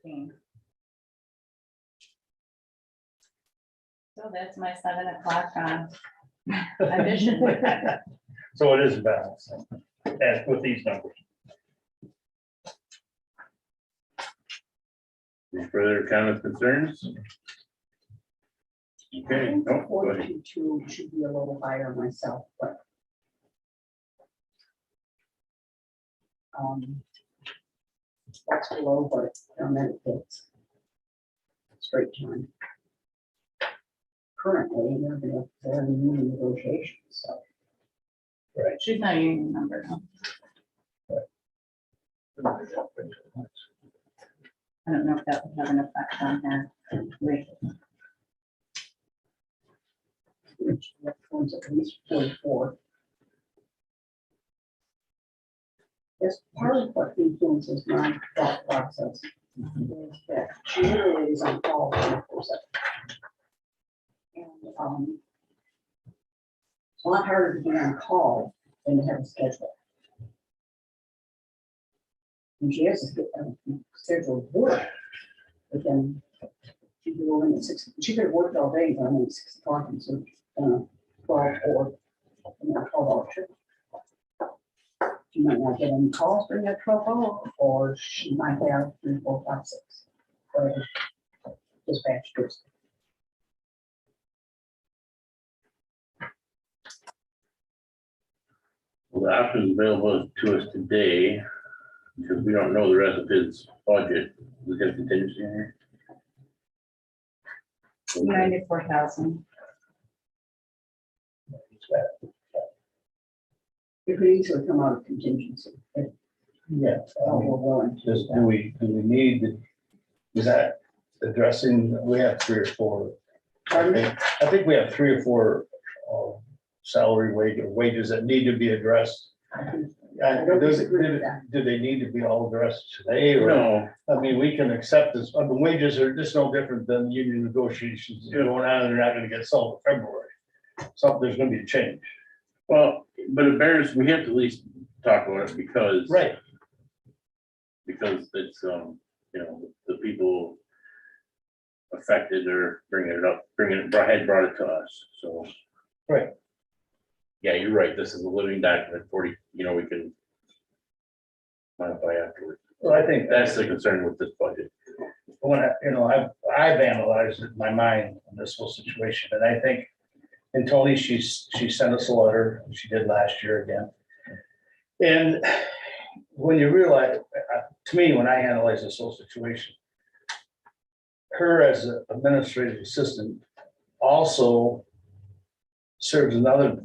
15. So that's my 7 o'clock on addition. So it is balanced as with these numbers. Any further comments, concerns? I Okay, think no, go ahead. 42 should be a little higher myself, but. That's below what paramedic gets. Straight time. Currently, they're in union negotiations, so. She's not a union member. No. I don't know if that would have an effect on her rate. Which comes at least 44. Yes, part of what influences my thought process is that she literally is on call 24/7. And it's a lot harder to be on call than to have a schedule. And she has a scheduled work, but then she could go in at 6. She could have worked all day, but I'm at 6 o'clock and so 12 or 12-hour shift. She might not get any calls during that 12 hour, or she might have 3, 4, 5, 6. Or dispatch goes. Well, the options available to us today, because we don't know the rest of his budget, we got contingency in here. 94,000. It could easily come out of contingency. If Yeah. we're willing to. Just do we need, is that addressing, we have 3 or 4. Pardon me? I think we have 3 or 4 salary wages that need to be addressed. I don't disagree with that. Do they need to be all addressed today or? No, I mean, we can accept this, the wages are just no different than union negotiations going on, and they're not gonna get solved in February. So there's gonna be a change. well, but it bears, we have to at least talk about it because. Right. Because it's, you know, the people affected are bringing it up, had brought it to us, so. Right. Yeah, you're right, this is a living document, 40, you know, we can modify afterwards. Well, I think That's the concern with this budget. when I've analyzed it in my mind in this whole situation, and I think, and Tony, she sent us a letter, she did last year again. And when you realize, to me, when I analyze this whole situation, her as an administrative assistant also serves another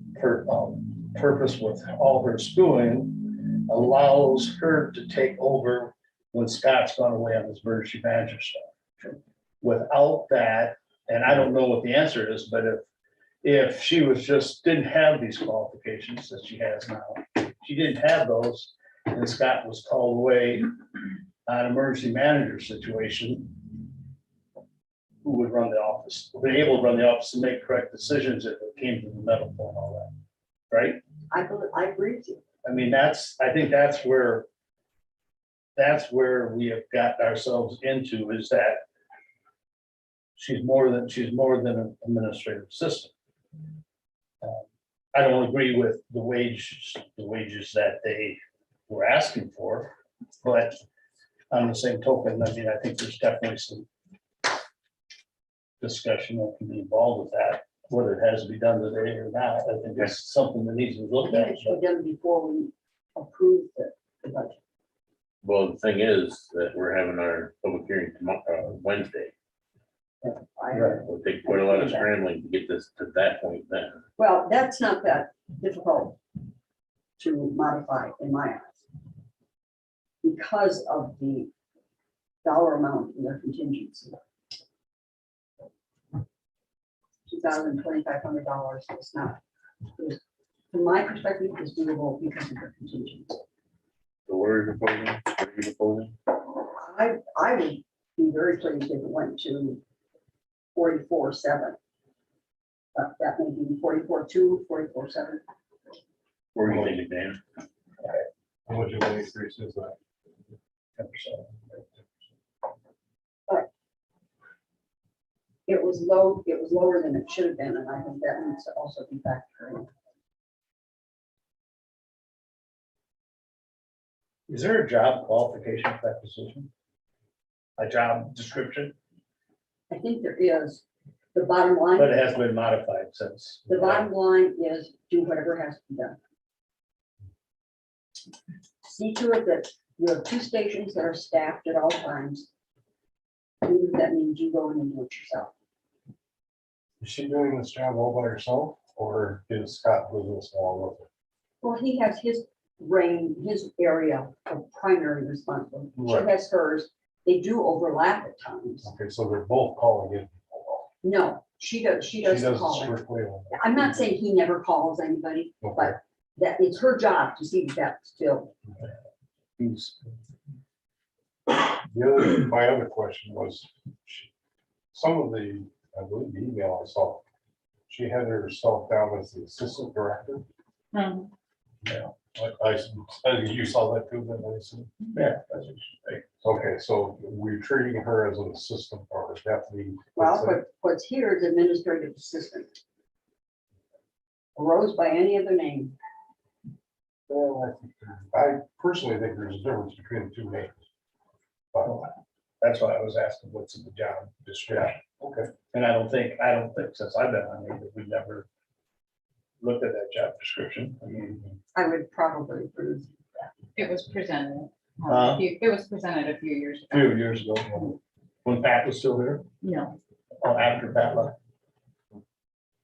purpose with all her schooling, allows her to take over when Scott's gone away on his emergency manager stuff. Without that, and I don't know what the answer is, but if she was didn't have these qualifications that she has now, she didn't have those, and Scott was called away on emergency manager situation, who would run the office, be able to run the office and make correct decisions if it came to the medical and all that, right? I agree with you. I mean, I think that's where we have got ourselves into, is that she's more than an administrative assistant. I don't agree with the wages that they were asking for, but on the same token, I mean, I think there's definitely some discussion that can be involved with that, whether it has to be done today or not. I think that's something that needs to be looked at. It should be done before we approve the budget. Well, the thing is that we're having our public hearing tomorrow, Wednesday. It'll take quite a lot of scrambling to get this to that point then. Well, that's not that difficult to modify in my eyes. Because of the dollar amount in their contingency. $2,000-$2,500 is not, from my perspective, is doable because of the contingency. So where are you proposing? What are you proposing? I would be very pleased if it went to 44.7. That may be 44.2, 44.7. Where are you thinking, Dan? How much of an increase is that? 10%. was low, it was lower than it should have been, and I think that needs to also be factored in. Is there a job qualification for that position? A job description, I think there is, the bottom line. but it has been modified since. The bottom line is do whatever has to be done. See to it that you have 2 stations that are staffed at all times. And that means you go in and do it yourself. Is she doing this job all by herself, or is Scott doing this along with her? Well, he has his his area of primary responsibility. She Right. has hers. They do overlap at times. Okay, so they're both calling in. No, she does She does it call it. strictly on. I'm not saying he never calls anybody, Okay. but that it's her job to see that that's still. He's, My other question was, some of the, I believe the email I saw, she had herself down as the assistant director. Hmm. Yeah, I think you saw that too, then I assume. yeah, that's what she said. Okay, so we're treating her as an assistant or deputy. Well, what's here is administrative assistant. Arose by any other name. Well, I personally think there's a difference between the two names. But, That's why I was asking what's in the job description. okay. And I don't think since I've been on here, that we've never looked at that job description. I mean, I would probably approve. It was presented. Huh? It was presented a few years a ago. few years ago, when Pat was still there, No, or after Pat left.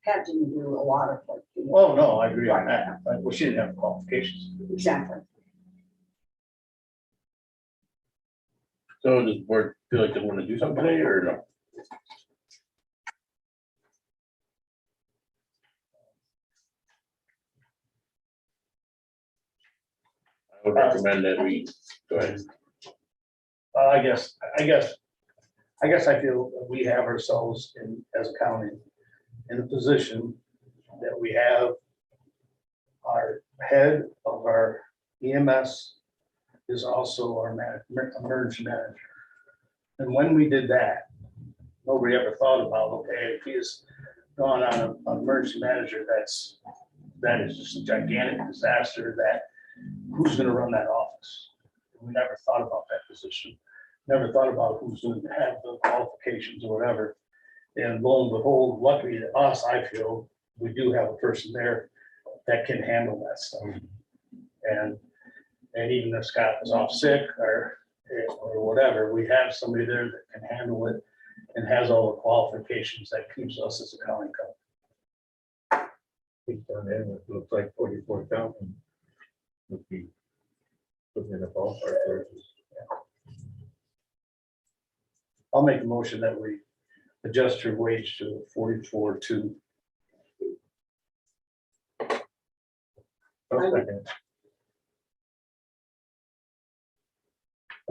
Pat didn't do a lot of work. Oh, no, I agree on that. Like, well, she didn't have qualifications. Exactly. So does the board feel like they want to do something today or no? I would recommend that we, go ahead. I guess I feel that we have ourselves in, as a county, in a position that we have our head of our EMS is also our emergency manager. And when we did that, nobody ever thought about, okay, if he's gone on an emergency manager, that is just a gigantic disaster, that who's gonna run that office? We never thought about that position. Never thought about who's going to have the qualifications or whatever. And lo and behold, luckily to us, I feel, we do have a person there that can handle that stuff. And even if Scott is off sick or whatever, we have somebody there that can handle it and has all the qualifications that keeps us as a county company. It's done in, it looks like 44,000. Would be within the ballpark versus. I'll make a motion that we adjust your wage to 44,200. I'll second.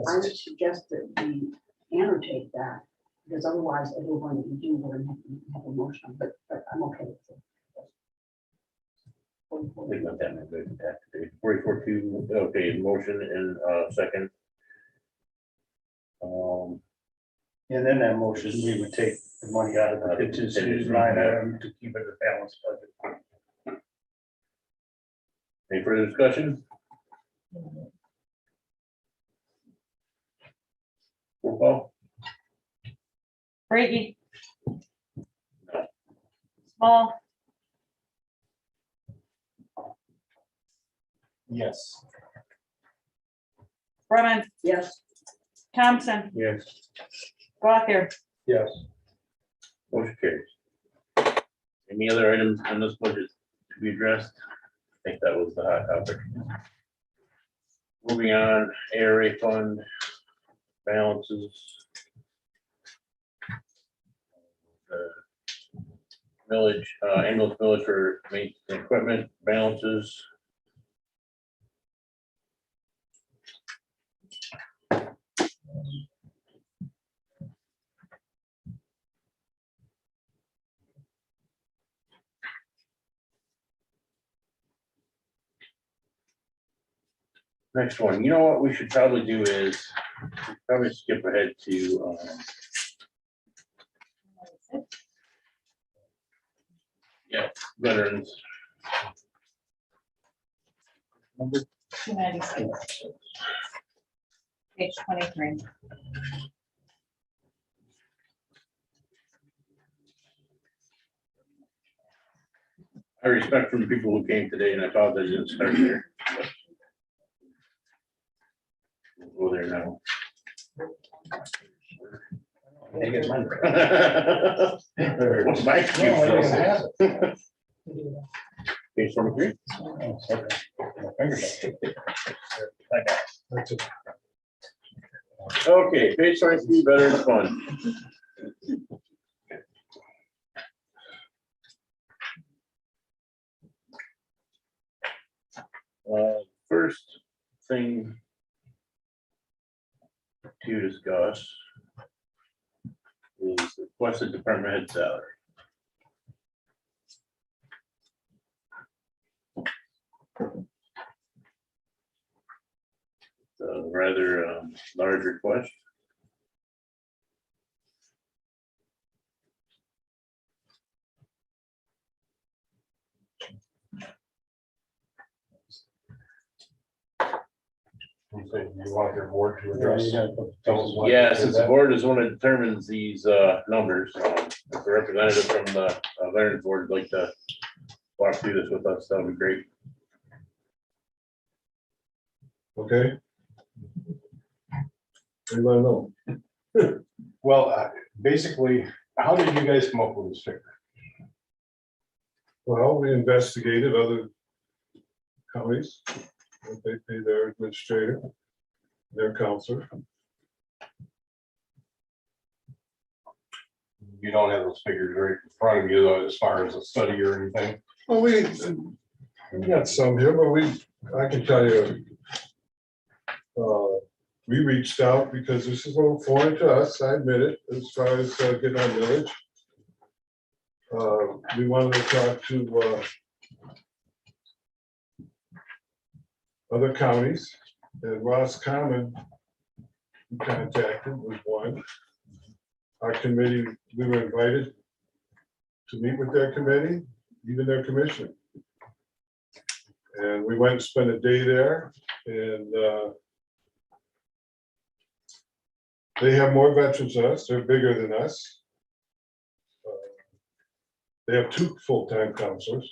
I would suggest that we annotate that, because otherwise everyone that we do, we're gonna have a motion, but I'm okay with it. Think about that, maybe we can act today. 44-2, okay, motion and second. And then that motion, we would take the money out of the contingency line item to keep it a balanced budget. Any further discussion? Roll call? Brady. Small, Yes. Brumman, Yes, Thompson, Yes, Gothier. Yes. Motion carries. Any other items on this budget to be addressed? I think that was the hot topic. Moving on, ARA fund balances. Village, ambulance village for maintenance and equipment balances. Next one, you know what we should probably do is probably skip ahead to Veterans. 296. Page 23. I respect from people who came today, and I thought they didn't start there. We'll go there now. Take it, mine. What's my excuse? No, I don't have it. Page 23. Oh, sorry. My fingers. I got it. That's it. Okay, page 23, Veterans Fund. First thing to discuss is the requested department head salary. It's a rather large request. You say you want your board to address. Tell us why. Yeah, since the board is the one that determines these numbers, if the representative from the Veterans Board would like to walk through this with us, that would be great. Okay. What do you want to know? Well, basically, how did you guys come up with this figure? Well, we investigated other counties, what they pay their administrator, their counselor. You don't have those figures right in front of you though, as far as a study or anything. Well, we got some here, but I can tell you, we reached out because this is a little foreign to us, I admit it, as far as getting our village. We wanted to talk to other counties, and Roscommon we contacted was one. Our committee, we were invited to meet with their committee, even their commission. And we went and spent a day there, and they have more veterans than us, they're bigger than us. They have 2 full-time counselors.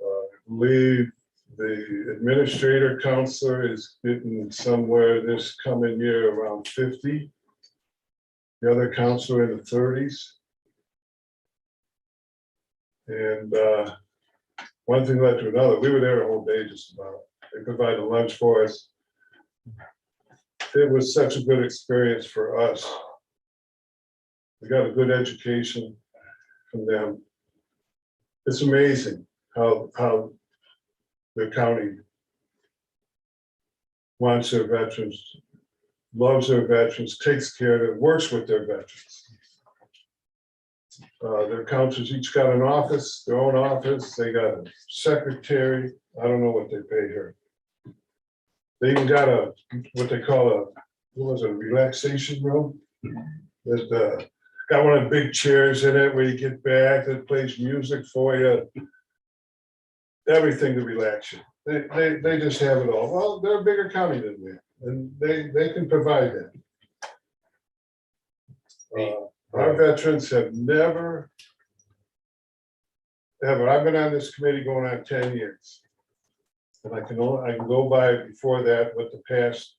I believe the administrator counselor is getting somewhere this coming year around 50. The other counselor in the 30s. And one thing led to another. We were there a whole day just about. They provided lunch for us. It was such a good experience for us. We got a good education from them. It's amazing how the county wants their veterans, loves their veterans, takes care of them, works with their veterans. Their counselors each got an office, their own office. They got a secretary. I don't know what they pay her. They even got a, what they call what was it, a relaxation room? That got one of the big chairs in it where you get back, that plays music for you. Everything to relax you. They just have it all. Well, they're a bigger county than we are, and they can provide that. Our veterans have never, ever, I've been on this committee going on 10 years. And I can go by before that what the past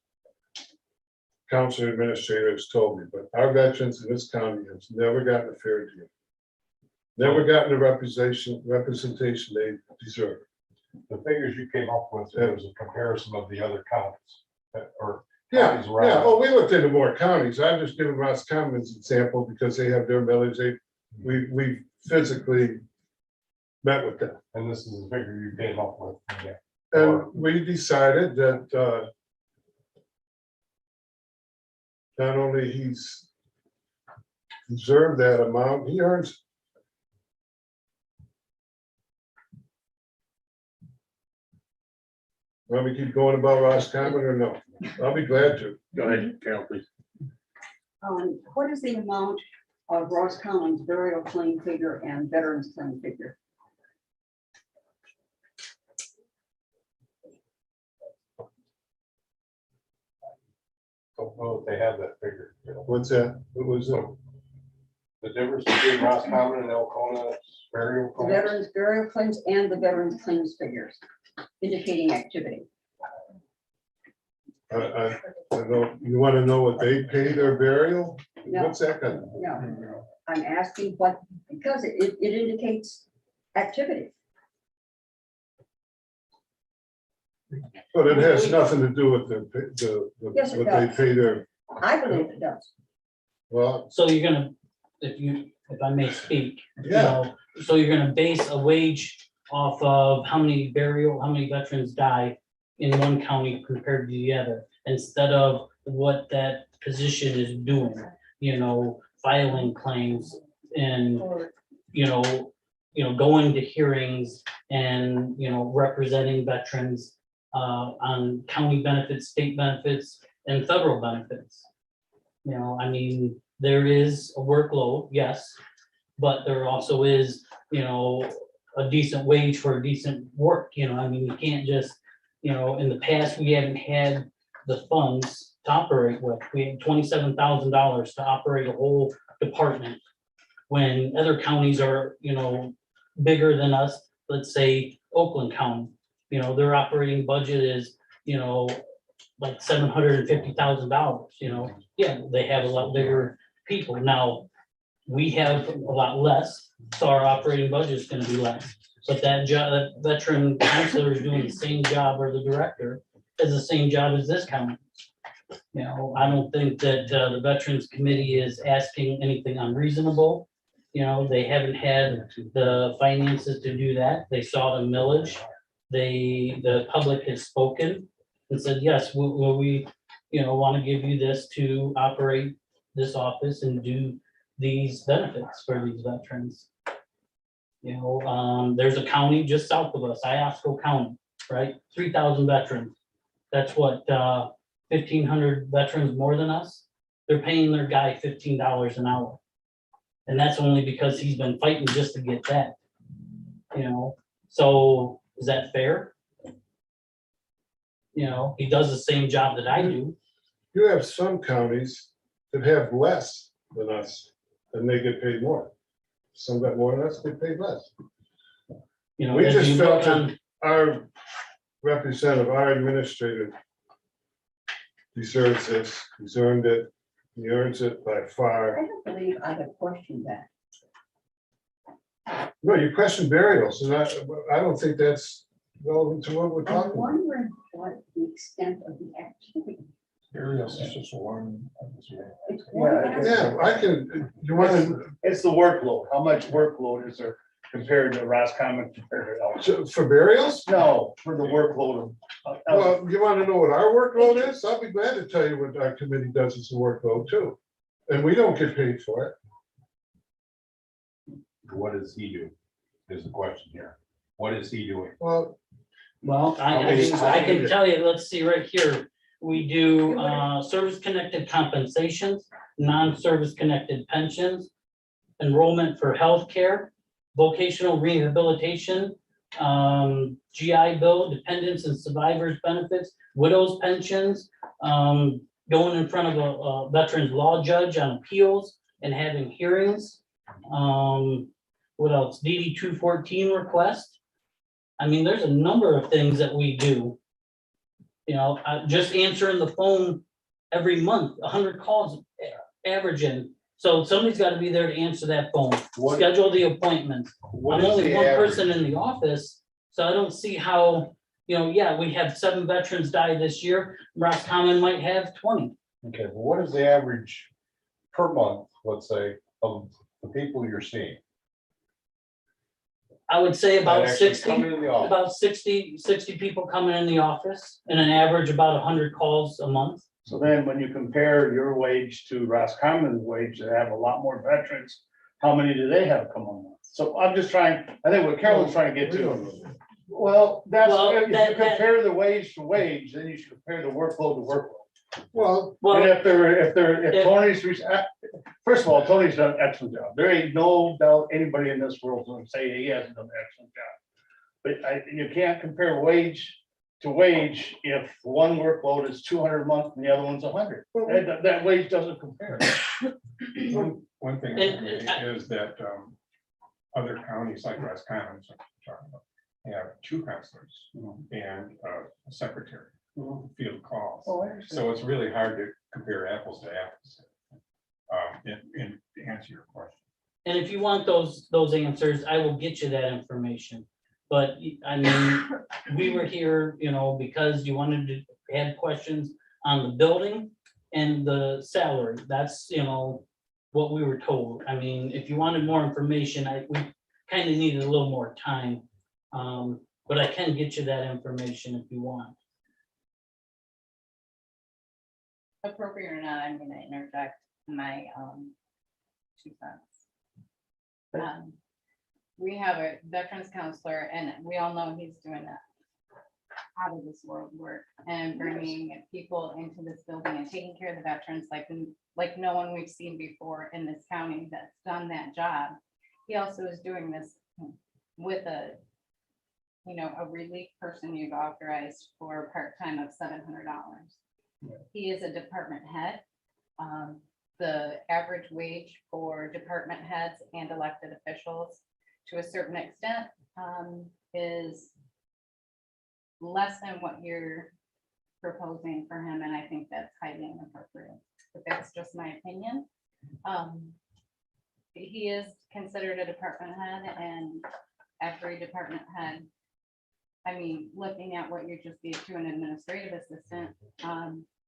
council administrator has told me, but our veterans in this county has never gotten a fair deal. Never gotten the representation they deserve. The figures you came up with was a comparison of the other counties. Or Yeah, counties around. yeah. Oh, we looked into more counties. I'm just giving Roscommon as an example because they have their millage. We physically met with them. And this is the figure you came up with. Yeah. And we decided that not only he's deserved that amount, he earns. Want me to keep going about Roscommon or no? I'll be glad to. Go ahead, Carol, please. What is the amount of Roscommon's burial claim figure and veterans claim figure. Don't know if they have that figure. What's that? What was it? The difference between Roscommon and Elkona's burial The claims? veterans burial claims and the veterans claims figures indicating activity. I don't, you want to know what they pay their burial? No. What's that gonna? No, I'm asking what, because it indicates activity. But it has nothing to do with Yes, it what they does. pay their, I believe it does. well, So you're gonna, if I may speak, you yeah, know, so you're gonna base a wage off of how many veterans die in one county compared to the other, instead of what that position is doing, you know, filing claims and, you know, going to hearings and, you know, representing veterans on county benefits, state benefits, and federal benefits. You know, I mean, there is a workload, yes, but there also is, you know, a decent wage for a decent work, you know, I mean, you can't just, you know, in the past, we haven't had the funds to operate with. We had $27,000 to operate a whole department. When other counties are, you know, bigger than us, let's say Oakland County, you know, their operating budget is, you know, like $750,000, you know, yeah, they have a lot bigger people. Now, we have a lot less, so our operating budget is gonna be less. But that job, that veteran counselor is doing the same job, or the director has the same job as this county. You know, I don't think that the Veterans Committee is asking anything unreasonable. You know, they haven't had the finances to do that. They saw the millage. The public has spoken and said, yes, we, you know, want to give you this to operate this office and do these benefits for these veterans. You know, there's a county just south of us, Iosco County, right? 3,000 veterans. That's what, 1,500 veterans more than us. They're paying their guy $15 an hour. And that's only because he's been fighting just to get that. You know, so is that fair? You know, he does the same job that I do. you have some counties that have less than us, and they get paid more. Some got more than us, they paid less. You know, We if just you felt look that on, our representative, our administrator deserves this, he's earned it, he earns it by I far. don't believe I have questioned that. No, you question burials, and I don't think that's relevant to what we're I'm talking about. wondering what the extent of the activity. Burials is just one. It's one Yeah, aspect. Yeah, I can, you want to, It's the workload. How much workload is there compared to Roscommon compared to Elgin? for burials? No, for the workload of. Well, you want to know what our workload is? I'll be glad to tell you what our committee does as a workload too. And we don't get paid for it. What does he do? Is the question here. What is he doing? Well, well, I can tell you, let's see right here. We do service-connected compensations, non-service connected pensions, enrollment for healthcare, vocational rehabilitation, GI Bill, dependents and survivors benefits, widows pensions, going in front of a veterans law judge on appeals and having hearings. What else? DD 214 request. I mean, there's a number of things that we do. You know, just answering the phone every month, 100 calls averaging. So somebody's got to be there to answer that phone, schedule the appointment. I'm only one person in the office, so I don't see how, you know, yeah, we have 7 veterans die this year. Roscommon might have 20. Okay, well, what is the average per month, let's say, of the people you're seeing? I would say that about actually 60, come in the office? about 60 people coming in the office, and an average about 100 calls a month. So then when you compare your wage to Roscommon's wage, they have a lot more veterans. How many do they have come on? So I'm just trying, I think what Carolyn's trying to get to. Well, that's, Well, if you that- compare the wage to wage, then you should compare the workload to workload. And Well, if Tony's, first of all, Tony's done an excellent job. There ain't no doubt anybody in this world will say he hasn't done an excellent job. But you can't compare wage to wage if one workload is 200 a month and the other one's 100. That wage doesn't compare. One thing is that other counties like Roscommon have 2 counselors and a secretary, field calls. Oh, I understand. So it's really hard to compare apples to apples. And to answer your question. and if you want those answers, I will get you that information. But I mean, we were here, because you wanted to add questions on the building and the salary. That's, what we were told. I mean, if you wanted more information, we kind of needed a little more time. But I can get you that information if you want. Appropriate or not, I'm gonna interject my 2 cents. We have a veterans counselor and we all know he's doing that out of this world work and bringing people into this building and taking care of the veterans like no one we've seen before in this county that's done that job. He also is doing this with a relief person you've authorized for a part-time of $700. He is a department head. The average wage for department heads and elected officials to a certain extent is less than what you're proposing for him, and I think that's highly inappropriate. But that's just my opinion. He is considered a department head, and every department head, I mean, looking at what you just gave to an administrative assistant,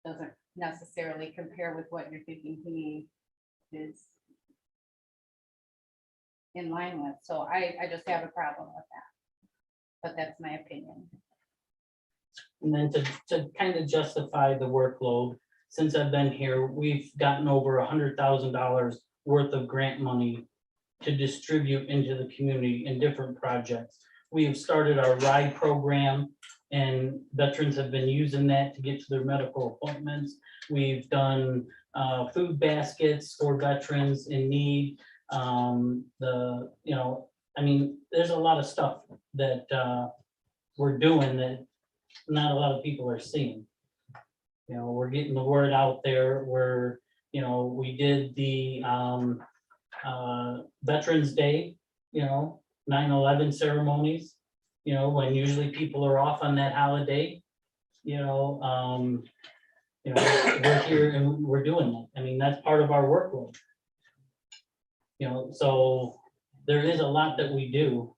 doesn't necessarily compare with what you're thinking he is in line with. So I just have a problem with that. But that's my opinion. And then to kind of justify the workload, since I've been here, we've gotten over $100,000 worth of grant money to distribute into the community in different projects. We have started our RIDE program, and veterans have been using that to get to their medical appointments. We've done food baskets for veterans in need. I mean, there's a lot of stuff that we're doing that not a lot of people are seeing. We're getting the word out there. We did the Veterans Day, 9/11 ceremonies, when usually people are off on that holiday. We're here and we're doing that. I mean, that's part of our workload. So there is a lot that we do.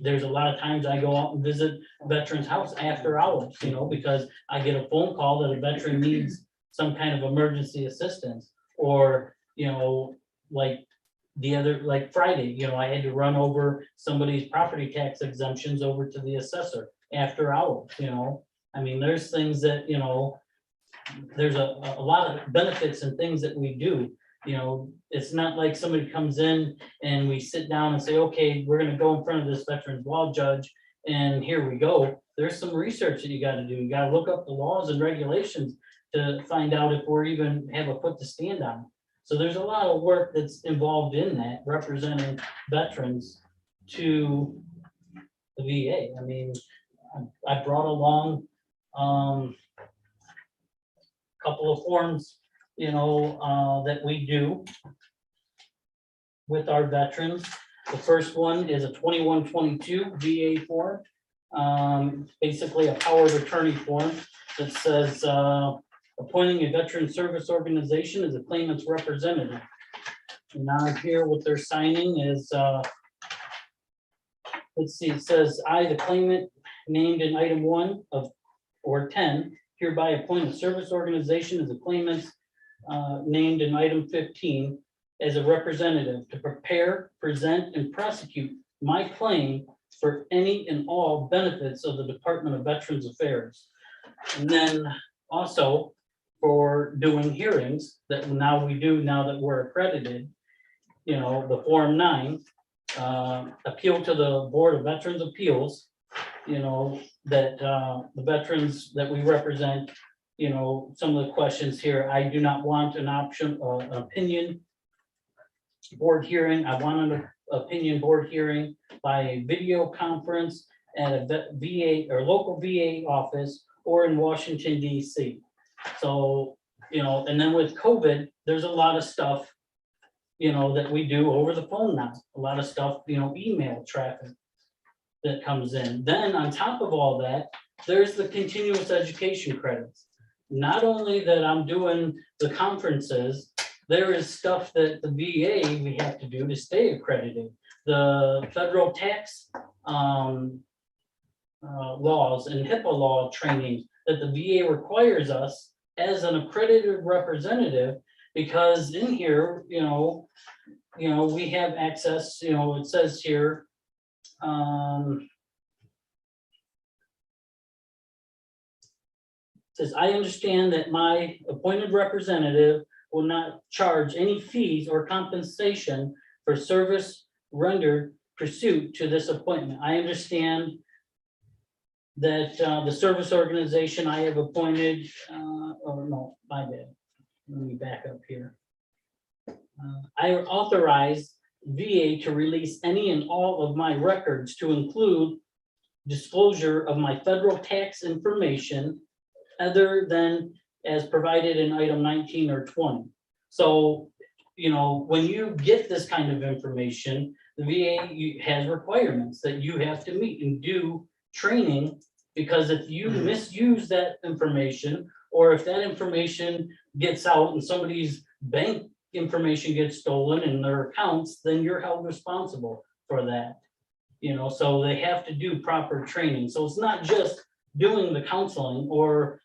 There's a lot of times I go out and visit a veteran's house after hours, because I get a phone call that a veteran needs some kind of emergency assistance, or, like Friday, I had to run over somebody's property tax exemptions over to the assessor after hours, I mean, there's things that, there's a lot of benefits and things that we do. It's not like somebody comes in and we sit down and say, okay, we're gonna go in front of this veterans law judge and here we go. There's some research that you gotta do. You gotta look up the laws and regulations to find out if we're even have a foot to stand on. So there's a lot of work that's involved in that, representing veterans to the VA. I mean, I brought along a couple of forms, that we do with our veterans. The first one is a 2122 VA form. Basically a power of attorney form that says appointing a veteran service organization as a claimant's representative. And now here what they're signing is, let's see, it says, I, the claimant named in item 1 of or 10, hereby appoint a service organization as a claimant's named in item 15 as a representative to prepare, present, and prosecute my claim for any and all benefits of the Department of Veterans Affairs. And then also for doing hearings that now we do, now that we're accredited, the Form 9, appeal to the Board of Veterans Appeals that the veterans that we represent, some of the questions here, I do not want an opinion board hearing. I want an opinion board hearing by a video conference at a VA or local VA office or in Washington DC. So, and then with COVID, there's a lot of stuff, that we do over the phone now, a lot of stuff, email traffic that comes in. Then on top of all that, there's the continuous education credits. Not only that I'm doing the conferences, there is stuff that the VA we have to do to stay accredited. The federal tax laws and HIPAA law training that the VA requires us as an accredited representative, because in here, we have access, it says here, says, I understand that my appointed representative will not charge any fees or compensation for service rendered pursuant to this appointment. I understand that the service organization I have appointed, or no, my bad. Let me back up here. I authorize VA to release any and all of my records to include disclosure of my federal tax information other than as provided in item 19 or 20. So, when you get this kind of information, the VA has requirements that you have to meet and do training, because if you misuse that information, or if that information gets out and somebody's bank information gets stolen in their accounts, then you're held responsible for that. So they have to do proper training. So it's not just doing the counseling or,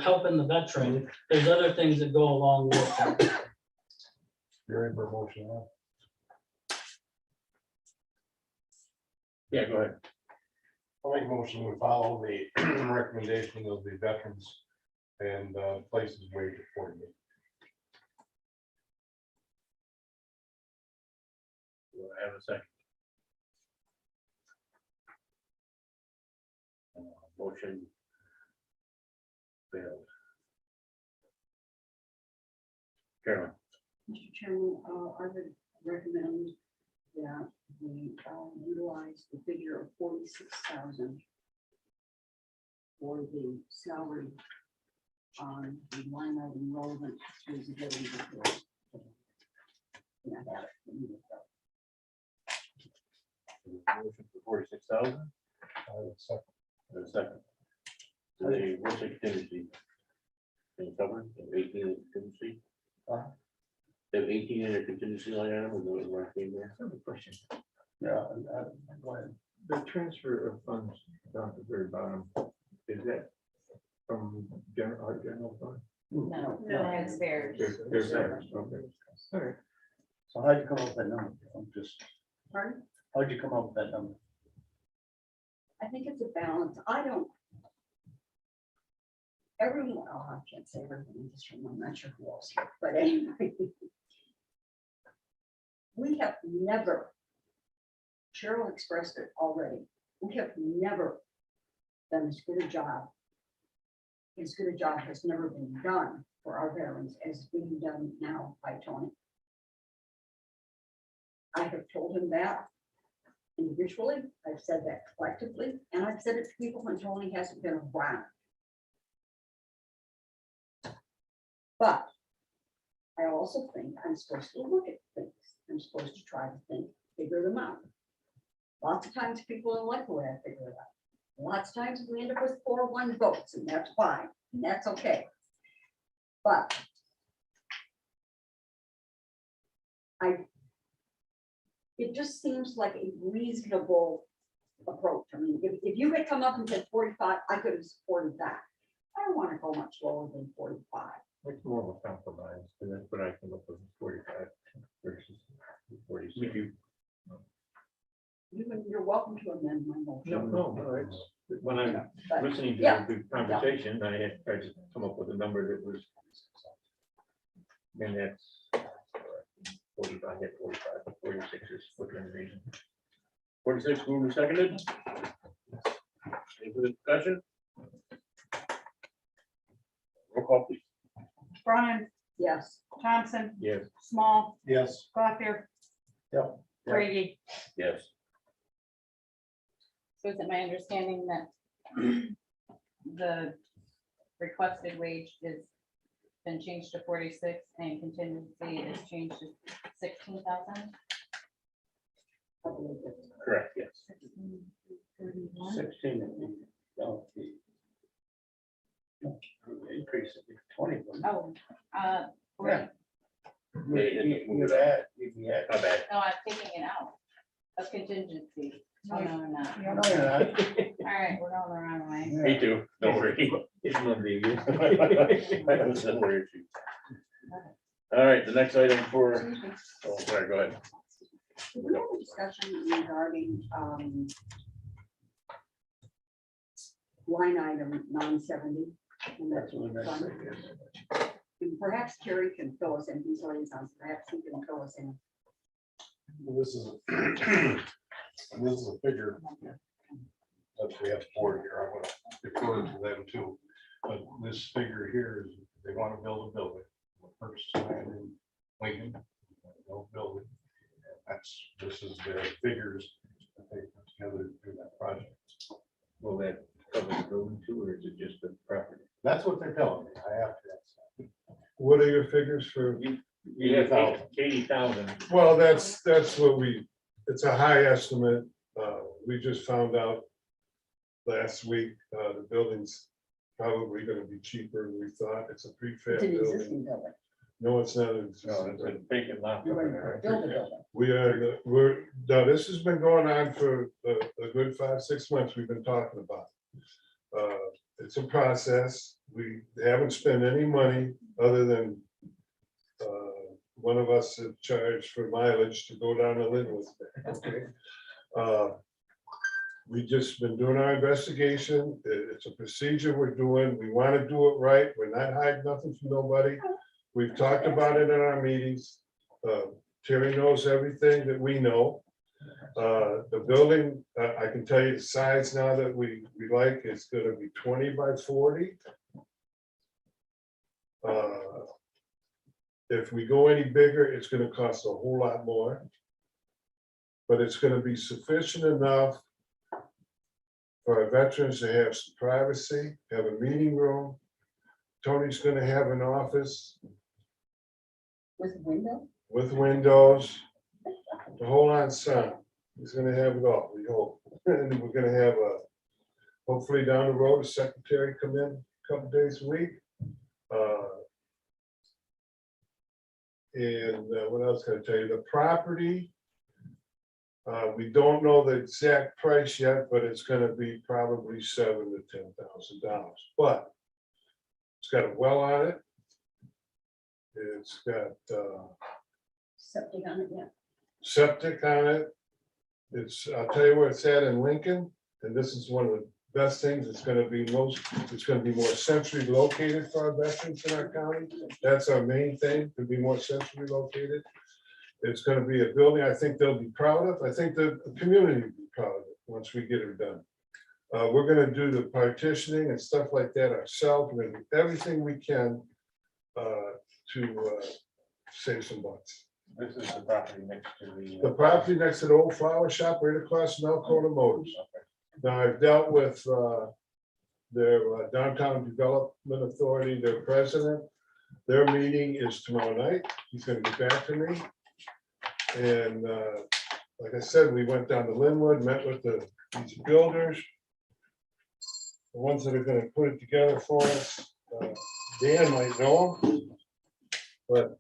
helping the veteran. There's other things that go along with it. You're in for a motion now. Yeah, go ahead. I'll make a motion to follow the recommendation of the veterans and places wage accordingly. Do I have a second? Motion failed. Carolyn, Mr. Chairman, I would recommend that we utilize the figure of 46,000 for the salary on the line item relevant to the building report. Yeah, that. motion for 46,000, and a second. The what's the contingency? Can you cover it? 18 in contingency? They have 18 in their contingency line item, or those right there? I have a question. Yeah, go ahead. The transfer of funds down at the very bottom, is that from general fund? No, it's theirs. There's that, okay. All right. So how'd you come up with that number? I'm just, Pardon? how'd you come up with that number? I think it's a balance. I don't. Everyone, oh, I can't say everyone in this room, I'm not sure who else here, but anyway. We have never, Cheryl expressed it already, we have never done as good a job. As good a job has never been done for our veterans as is being done now by Tony. I have told him that individually, I've said that collectively, and I've said it to people when Tony hasn't been around. But I also think I'm supposed to look at things. I'm supposed to try to think, figure them out. Lots of times people don't like the way I figure it out. Lots of times we end up with 4-1 votes, and that's fine, and that's okay. But it just seems like a reasonable approach. I mean, if you had come up and said 45, I could have supported that. I don't want to go much lower than 45. It's more of a compromise, and that's what I came up with, 45 versus 46. Would you, You're welcome to amend my motion. No, it's, when I'm But, listening to yeah, the conversation, I had tried to come up with a number that was. And that's 45, hit 45, 46 is within reason. 46 moved and seconded. further discussion? Roll call, please. Brian, Yes. Thompson, Yes. Small, Yes. Gothier. Yep. Brady. Yes. So is it my understanding that the requested wage is been changed to 46 and contingency is changed to 16,000? Correct, yes. 16. No, the increase of 20. Oh, Yeah. You add. My bad. no, I'm taking it out of contingency. Oh, no, I'm not. No, you're not. All right, we're going the wrong way. Me too, don't worry. It's Monday. yeah. I have a similar issue. All right, the next item for, Excuse me. oh, sorry, go ahead. Did we have a discussion regarding, line item 970? That's what the next thing is. And perhaps Terry can fill us in, he's liaison, perhaps he can fill us in. Well, this is, this is a figure that we have board here. I want to defer to them too. But this figure here is, they want to build a building. First land in Lincoln, no building. This is their figures that they put together to do that project. Will that cover the building too, or is it just the property? That's what they're telling me. I have to. What are your figures for? You have 80,000. Well, that's what it's a high estimate. We just found out last week, the building's probably gonna be cheaper than we thought. It's a prefab It's an building. existing building. No, it's not an No, existing it's a building. vacant lot. You're going to build a building. Now, this has been going on for a good 5-6 months. We've been talking about. It's a process. We haven't spent any money other than one of us had charged for mileage to go down to Linwood. Okay. We just been doing our investigation. It's a procedure we're doing. We want to do it right. We're not hiding nothing from nobody. We've talked about it in our meetings. Terry knows everything that we know. The building, I can tell you the size now that we like, it's gonna be 20 by 40. If we go any bigger, it's gonna cost a whole lot more. But it's gonna be sufficient enough for our veterans to have some privacy, have a meeting room. Tony's gonna have an office With window? with windows, the whole on sound. He's gonna have it all, we hope. And we're gonna have hopefully down the road, a secretary come in a couple days a week. And what else can I tell you? The property, we don't know the exact price yet, but it's gonna be probably $7,000 to $10,000. But it's got a well on it. It's got Septic on it, yeah. septic on it. I'll tell you where it's at in Lincoln, and this is one of the best things. It's gonna be more centrally located for our veterans in our county. That's our main thing, to be more centrally located. It's gonna be a building I think they'll be proud of. I think the community will be proud of it once we get it done. We're gonna do the partitioning and stuff like that ourselves. We're gonna do everything we can to save some bucks. This is the property next to The property next to the old flower shop right across from Melcona Motors. Now, I've dealt with their downtown development authority, their president. Their meeting is tomorrow night. He's gonna get back to me. And like I said, we went down to Linwood, met with these builders. The ones that are gonna put it together for us. Dan might know them. But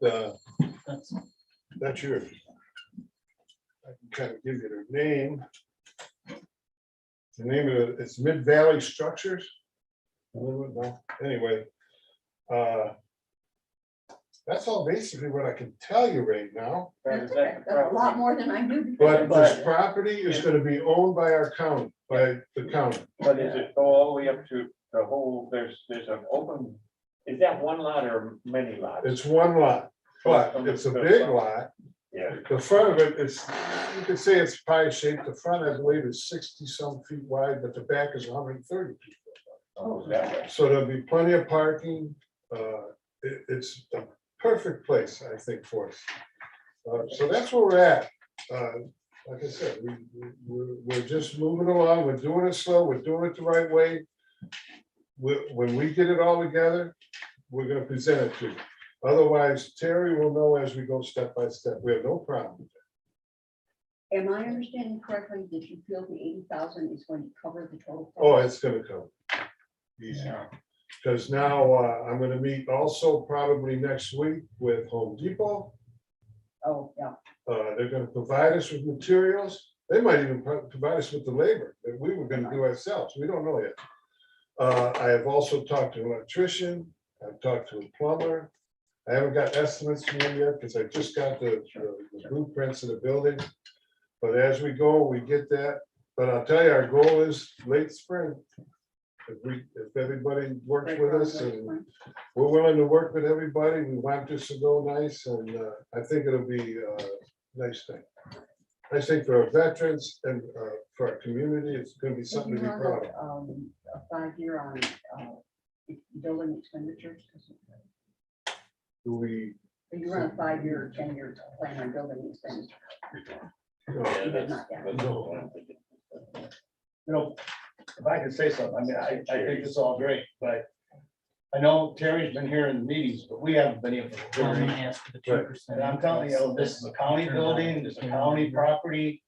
that's yours. I can kind of give you their name. The name of it's Mid Valley Structures. Anyway, that's all basically what I can tell you right now. That's okay. That's a lot more than I knew. But this property is gonna be owned by our county, by the county. But is it go all the way up to the whole, there's an open, is that one lot or many lots? It's one lot, but it's a big lot. Yeah. The front of it is, you could say it's pie shaped. The front, I believe, is 60-some feet wide, but the back is 130 feet. Oh, that way. So there'll be plenty of parking. It's a perfect place, I think, for us. So that's where we're at. Like I said, we're just moving along. We're doing it slow. We're doing it the right way. When we get it all together, we're gonna present it to you. Otherwise, Terry will know as we go step by step. We have no problem with that. Am I understanding correctly that you feel the 80,000 is going to cover the total? Oh, cost? it's gonna come. Easy. Because now I'm gonna meet also probably next week with Home Depot. Oh, yeah. They're gonna provide us with materials. They might even provide us with the labor that we were gonna do ourselves. We don't know yet. I have also talked to an electrician. I've talked to a plumber. I haven't got estimates from them yet because I just got the blueprints of the building. But as we go, we get that. But I'll tell you, our goal is late spring. If everybody works with us and we're willing to work with everybody, we want this to go nice, and I think it'll be a nice thing. I think for our veterans and for our community, it's gonna be something to be proud of. A 5-year on building expenditures. Do we, You run a 5-year or 10-year plan on building expenditures. Yeah, You did that's- not, yeah. that's what I'm thinking. You know, if I could say something, I mean, I think it's all great, but I know Terry's been here in the meetings, but we haven't been able to. I'm gonna ask for the 2%. And I'm telling you, this is a county building, this is a county property.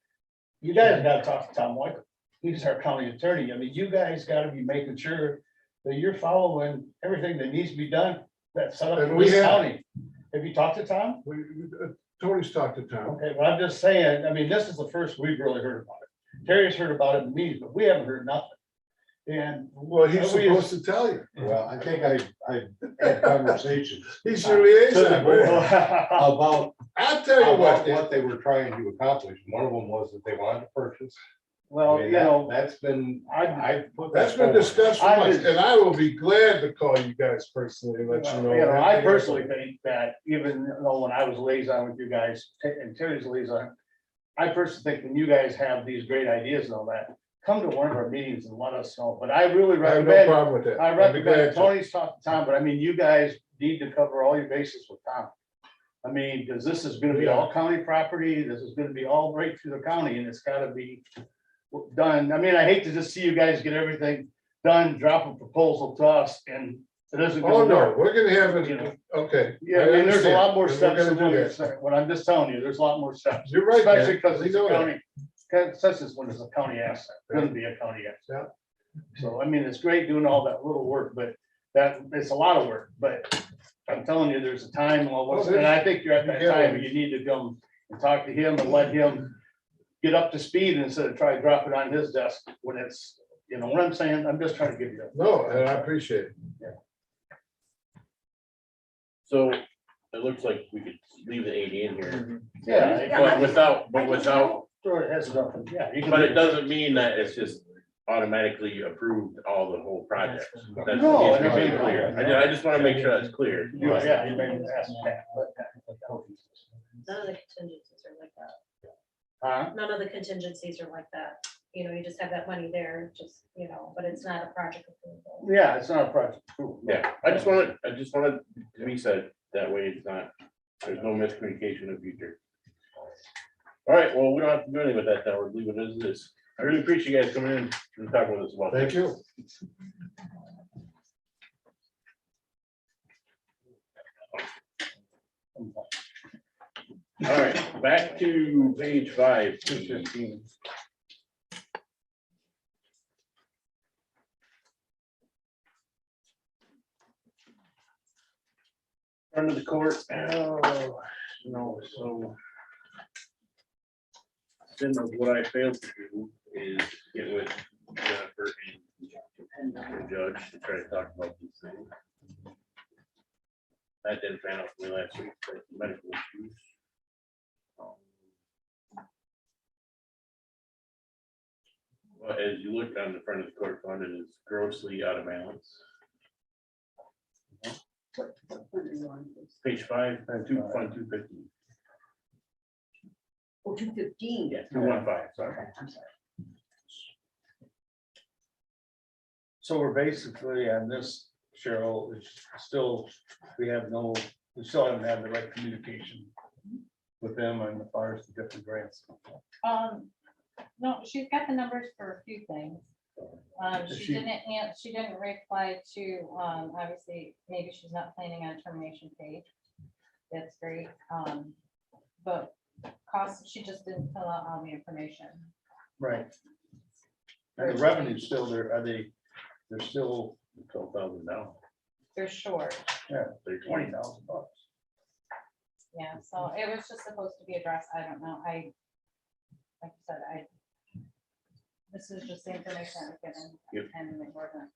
You guys gotta talk to Tom White. He's our county attorney. I mean, you guys gotta be making sure that you're following everything that needs to be done that's set up And in we this have. county. Have you talked to Tom? Tony's talked to Tom. Okay, well, I'm just saying, I mean, this is the first we've really heard about it. Terry's heard about it in meetings, but we haven't heard nothing. And Well, he's supposed to tell you. Well, I think I had conversations He's your liaison. about, I'll tell you what, Dan. what they were trying to accomplish. One of them was that they wanted to purchase. well, you know, That's been, I, I put. That's that been forward. discussed for I months, did- and I will be glad to call you guys personally and let you know. I personally think that even though when I was liaison with you guys and Terry's liaison, I personally think when you guys have these great ideas and all that, come to one of our meetings and let us know. But I really I have no recommend, problem with that. I I'd be glad recommend to. Tony's talk to Tom, but I mean, you guys need to cover all your bases with Tom. I mean, because this is gonna be all county property, this is gonna be all right through the county, and it's gotta be done. I mean, I hate to just see you guys get everything done, drop a proposal to us, and it isn't Oh, gonna no, work. we're gonna have You know. it, okay. Yeah, I mean, there's a lot more understand, steps and than we're what gonna you're do that. saying. What I'm just telling you, there's a lot more steps. You're right, Especially Dan. because We it's a know that. county, such as when it's a county asset, gonna be a county asset. So, I mean, it's great doing all that little work, but it's a lot of work, but I'm telling you, there's a time, and I think you're at that time, and you need to come and talk to him and let him get up to speed instead of try to drop it on his desk when it's, you know what I'm saying? I'm just trying to give you. No, and I appreciate it. So it looks like we could leave the 80 in here, Yeah. but without, Throw it heads up, yeah. you can but do it doesn't mean that it's just automatically approved all the whole project. That's No, needs to be I mean- clear. I just want to make sure that's clear. Yeah, you may ask that, but. None of the contingencies are like that. Huh? None of the contingencies are like that. You know, you just have that money there, just, you know, but it's not a project approval. Yeah, it's not a project. Yeah, I just wanted to be said, that way it's not, there's no miscommunication in the future. All right, well, we don't have to do anything with that now, we're leaving it as it is. I really appreciate you guys coming in and talking with us about Thank that. you. All right, back to page 5, 215. Front of the court, oh, no, so. Then what I failed to do is get with Jennifer and the judge to try to talk about these things. That didn't pan out for me last week, for medical issues. Well, as you look on the front of the court fund, it is grossly out of balance. Page 5, fund 250. Oh, 215. Yeah, 215, sorry. Okay, I'm sorry. So we're basically on this, Cheryl, it's still, we still haven't had the right communication with them on as far as the different grants. No, she's got the numbers for a few things. Is She didn't reply to, obviously, maybe she's not planning on termination pay. That's great. But cost, she just didn't fill out all the information. Right. And the revenue's still there, they're still, 12,000 now. They're short. yeah, they're $20,000. Yeah, so it was just supposed to be addressed. I don't know. Like I said, this is just the information I was given. Yep. And it wasn't.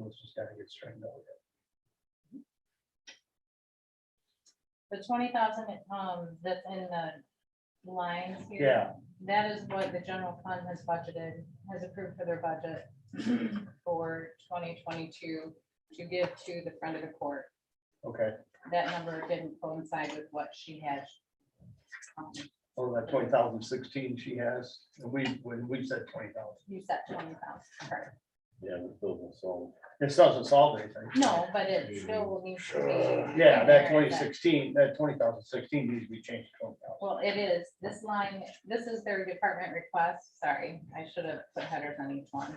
It's just gotta get straightened out. The 20,000, that's in the lines here. Yeah, That is what the general fund has budgeted, has approved for their budget for 2022 to give to the front of the court. okay. That number didn't coincide with what she had. Oh, that 2016 she has, and we said 20,000. You said 20,000, correct? Yeah, we still don't solve. This doesn't solve anything. No, but it still needs to be. Yeah, in that there, 2016, that 2016 needs to be changed to 20,000. Well, it is, this line, this is their department request, sorry, I should have put headers on each one.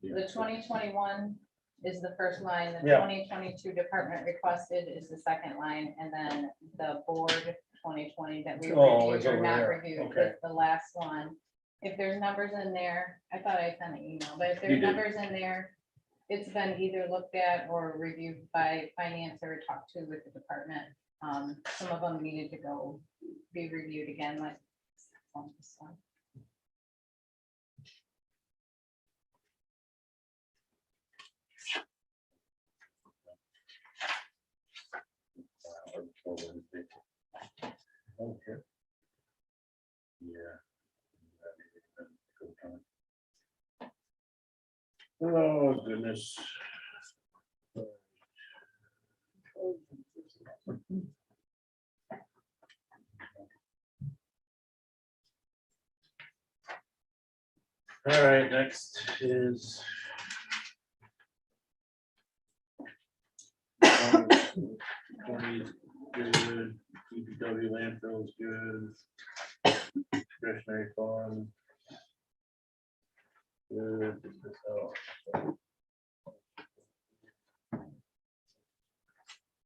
The 2021 is the first line, the Yeah. 2022 department requested is the second line, and then the board 2020 that we Oh, reviewed it's or over not there. reviewed Okay. is the last one. If there's numbers in there, I thought I sent an email, but if You there's did. numbers in there, it's been either looked at or reviewed by finance or talked to with the department. Some of them needed to go be reviewed again, like. This one. Okay. Yeah. Oh, goodness. All right, next is. 20 is good, DPW landfill is good. Discretionary fund. Good.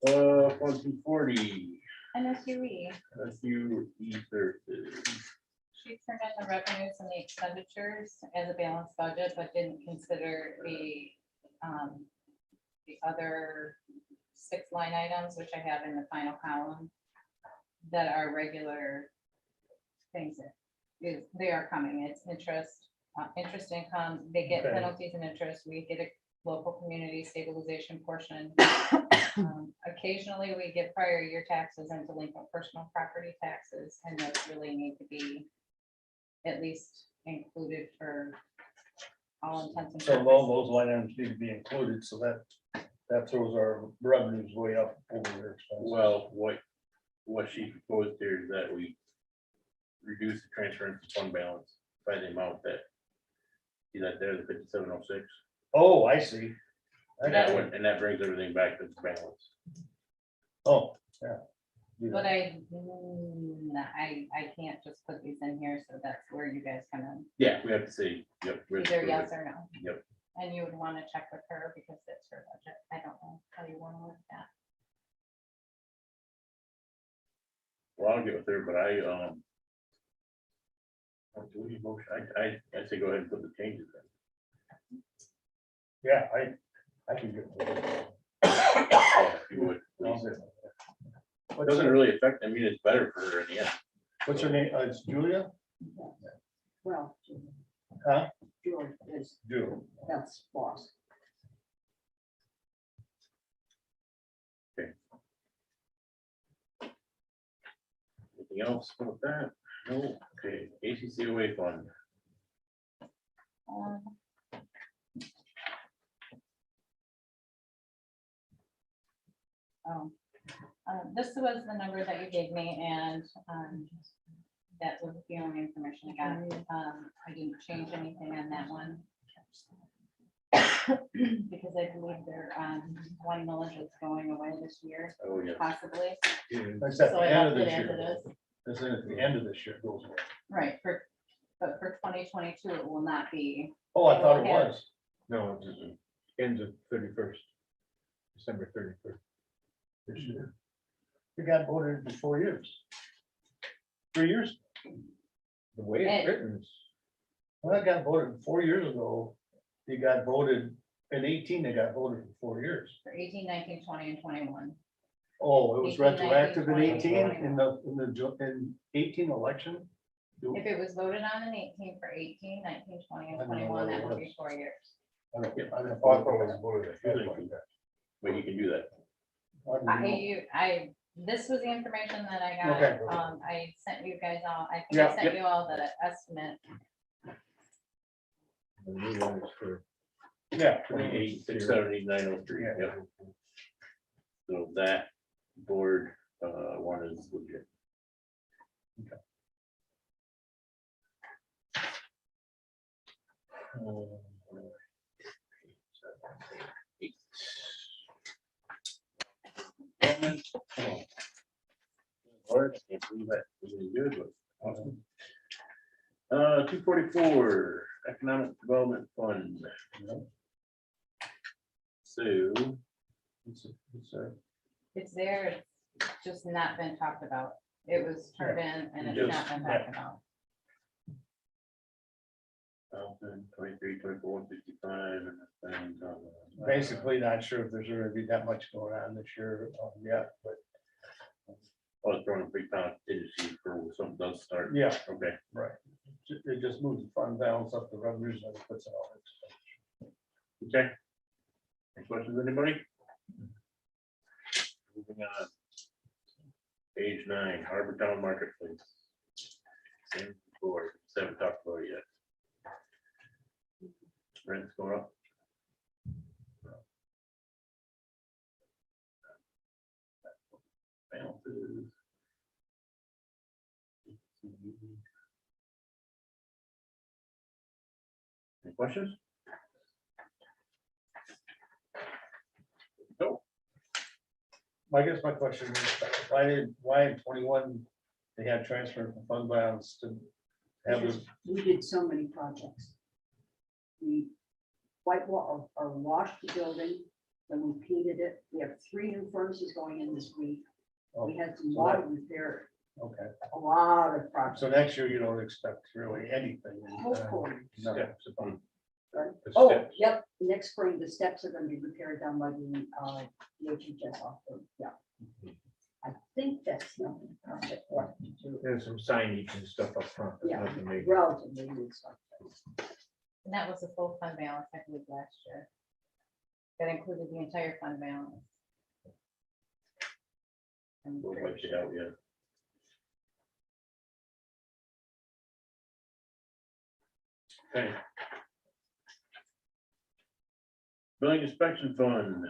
Fund 240, NSUE, SU services. she turned in the revenues and the expenditures as a balanced budget, but didn't consider the other 6 line items, which I have in the final column, that are regular things that they are coming. It's interest income, they get Okay. penalties and interest, we get a local community stabilization portion. Occasionally, we get prior year taxes and delinquent personal property taxes, and those really need to be at least included for all intents and So purposes. all those line items need to be included, so that throws our revenues way up over their expenses. Well, what she proposed here is that we reduce the transfer to fund balance by the amount that. See that there, the 5706, Oh, I see. I got it. and that brings everything back to balance. Oh, yeah. Do But that. I can't just put these in here, so that's where you guys kind of Yeah, we have to say, yep. either yes or no. Yep. And you would want to check with her because it's her budget. I don't know how you want to work that. Well, I'll get with her, but do we motion? I say go ahead and put the changes in. Yeah, I can get. with it. Yeah, if you would, I'll please. do it. It What's doesn't her, really affect, I mean, it's better for her in the end. what's her name? It's Julia? Well, Huh? George is, Julia. that's boss. Anything else with that? No, okay, ACCOA fund. Um, Oh, this was the number that you gave me, and That was the only information I got. I didn't change anything on that one. Because I believe their, one millage is going away this year, Oh, yeah. possibly. That's at So the I end of left it this as year. it is. That's at the end of this year it goes away. Right, but for 2022, it will not be. Oh, I thought it They will have- was. No, it's ends of 31st, December 31st. This year. It got voted in 4 years. 3 years. The way it's And- written is, When I got voted 4 years ago, it got voted in 18, they got voted for 4 years. For 18, 19, 20, and 21. Oh, it was 18, 19, retroactive in 20, 18 in 18 election? If it was voted on in 18 for 18, 19, 20, I and don't know 21, what it that would be was. 4 years. I don't I know. thought that was voted ahead like that. But you can do that. This was the information that I Okay. got. I sent you guys all, I think Yeah, I sent you all the estimate. the new one is for Yeah. 28,679.03. Yeah. Yep. So that board, one is legit. Lord, I can't believe that. This is good, but awesome. 244, Economic Development Fund. So, It's there, it's just not been talked about. It was turned in and it's not been talked about. 23, 24, 55, and then, Basically not sure if there's gonna be that much going on this year yet, but I was throwing a big pound contingency for when something does start. yeah, Okay, right. It just moves the fund balance up the revenues and it puts it all. okay. Any questions, anybody? Moving on. Page 9, Harbor Town Marketplace. Same board, haven't talked about it yet. Rent's going up. Balances. Any questions? No. I guess my question is, why in 21, they had transfer from fund balance to have this, We did so many projects. We whitewash or washed the building, then we painted it. We have 3 new furnaces going in this week. We had some So water that- repair, okay. a lot of projects. So next year you don't expect really anything. Hopefully. No. Steps upon. Right. The Oh, steps. yep, next spring, the steps are gonna be repaired down by the HHS office, yeah. I think that's the only project left to do. there's some signage and stuff up front. but Yeah. nothing major. Relatively new stuff. And that was the full fund balance, I believe, last year. That included the entire fund balance. I'm We'll pretty let you sure. out, yeah. Okay. Building inspection fund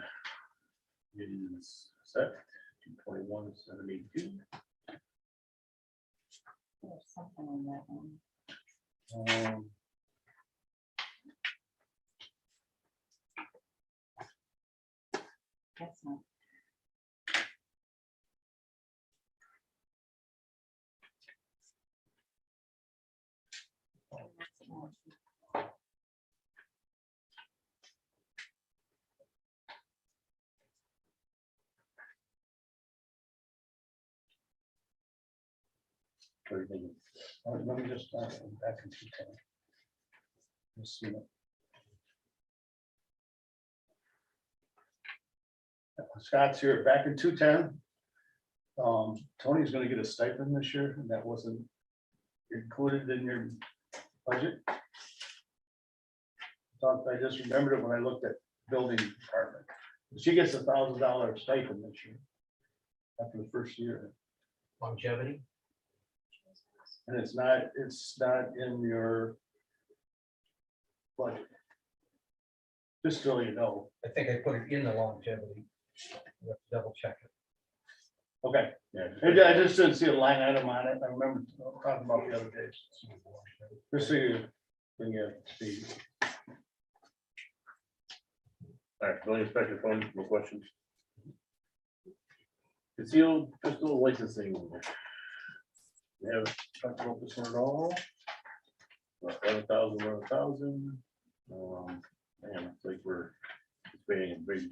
is set, 221,782. There's something on that one. Um, That's not. Everything. Let me just back in 210. Let's see. Scott's here, back in 210. Tony's gonna get a stipend this year, and that wasn't included in your budget. I just remembered it when I looked at building department. She gets $1,000 stipend this year. After the first year, Longevity, and it's not in your budget. Just so you know. I think I put it in the longevity. You have to double check it. Okay, Yeah. I just didn't see a line item on it. I remember talking about the other day. Just so you, when you see. All right, building inspector phone, no questions. Concealed pistol licensing. We haven't talked about this one at all. 11,000, 11,000. Man, it's like we're paying a big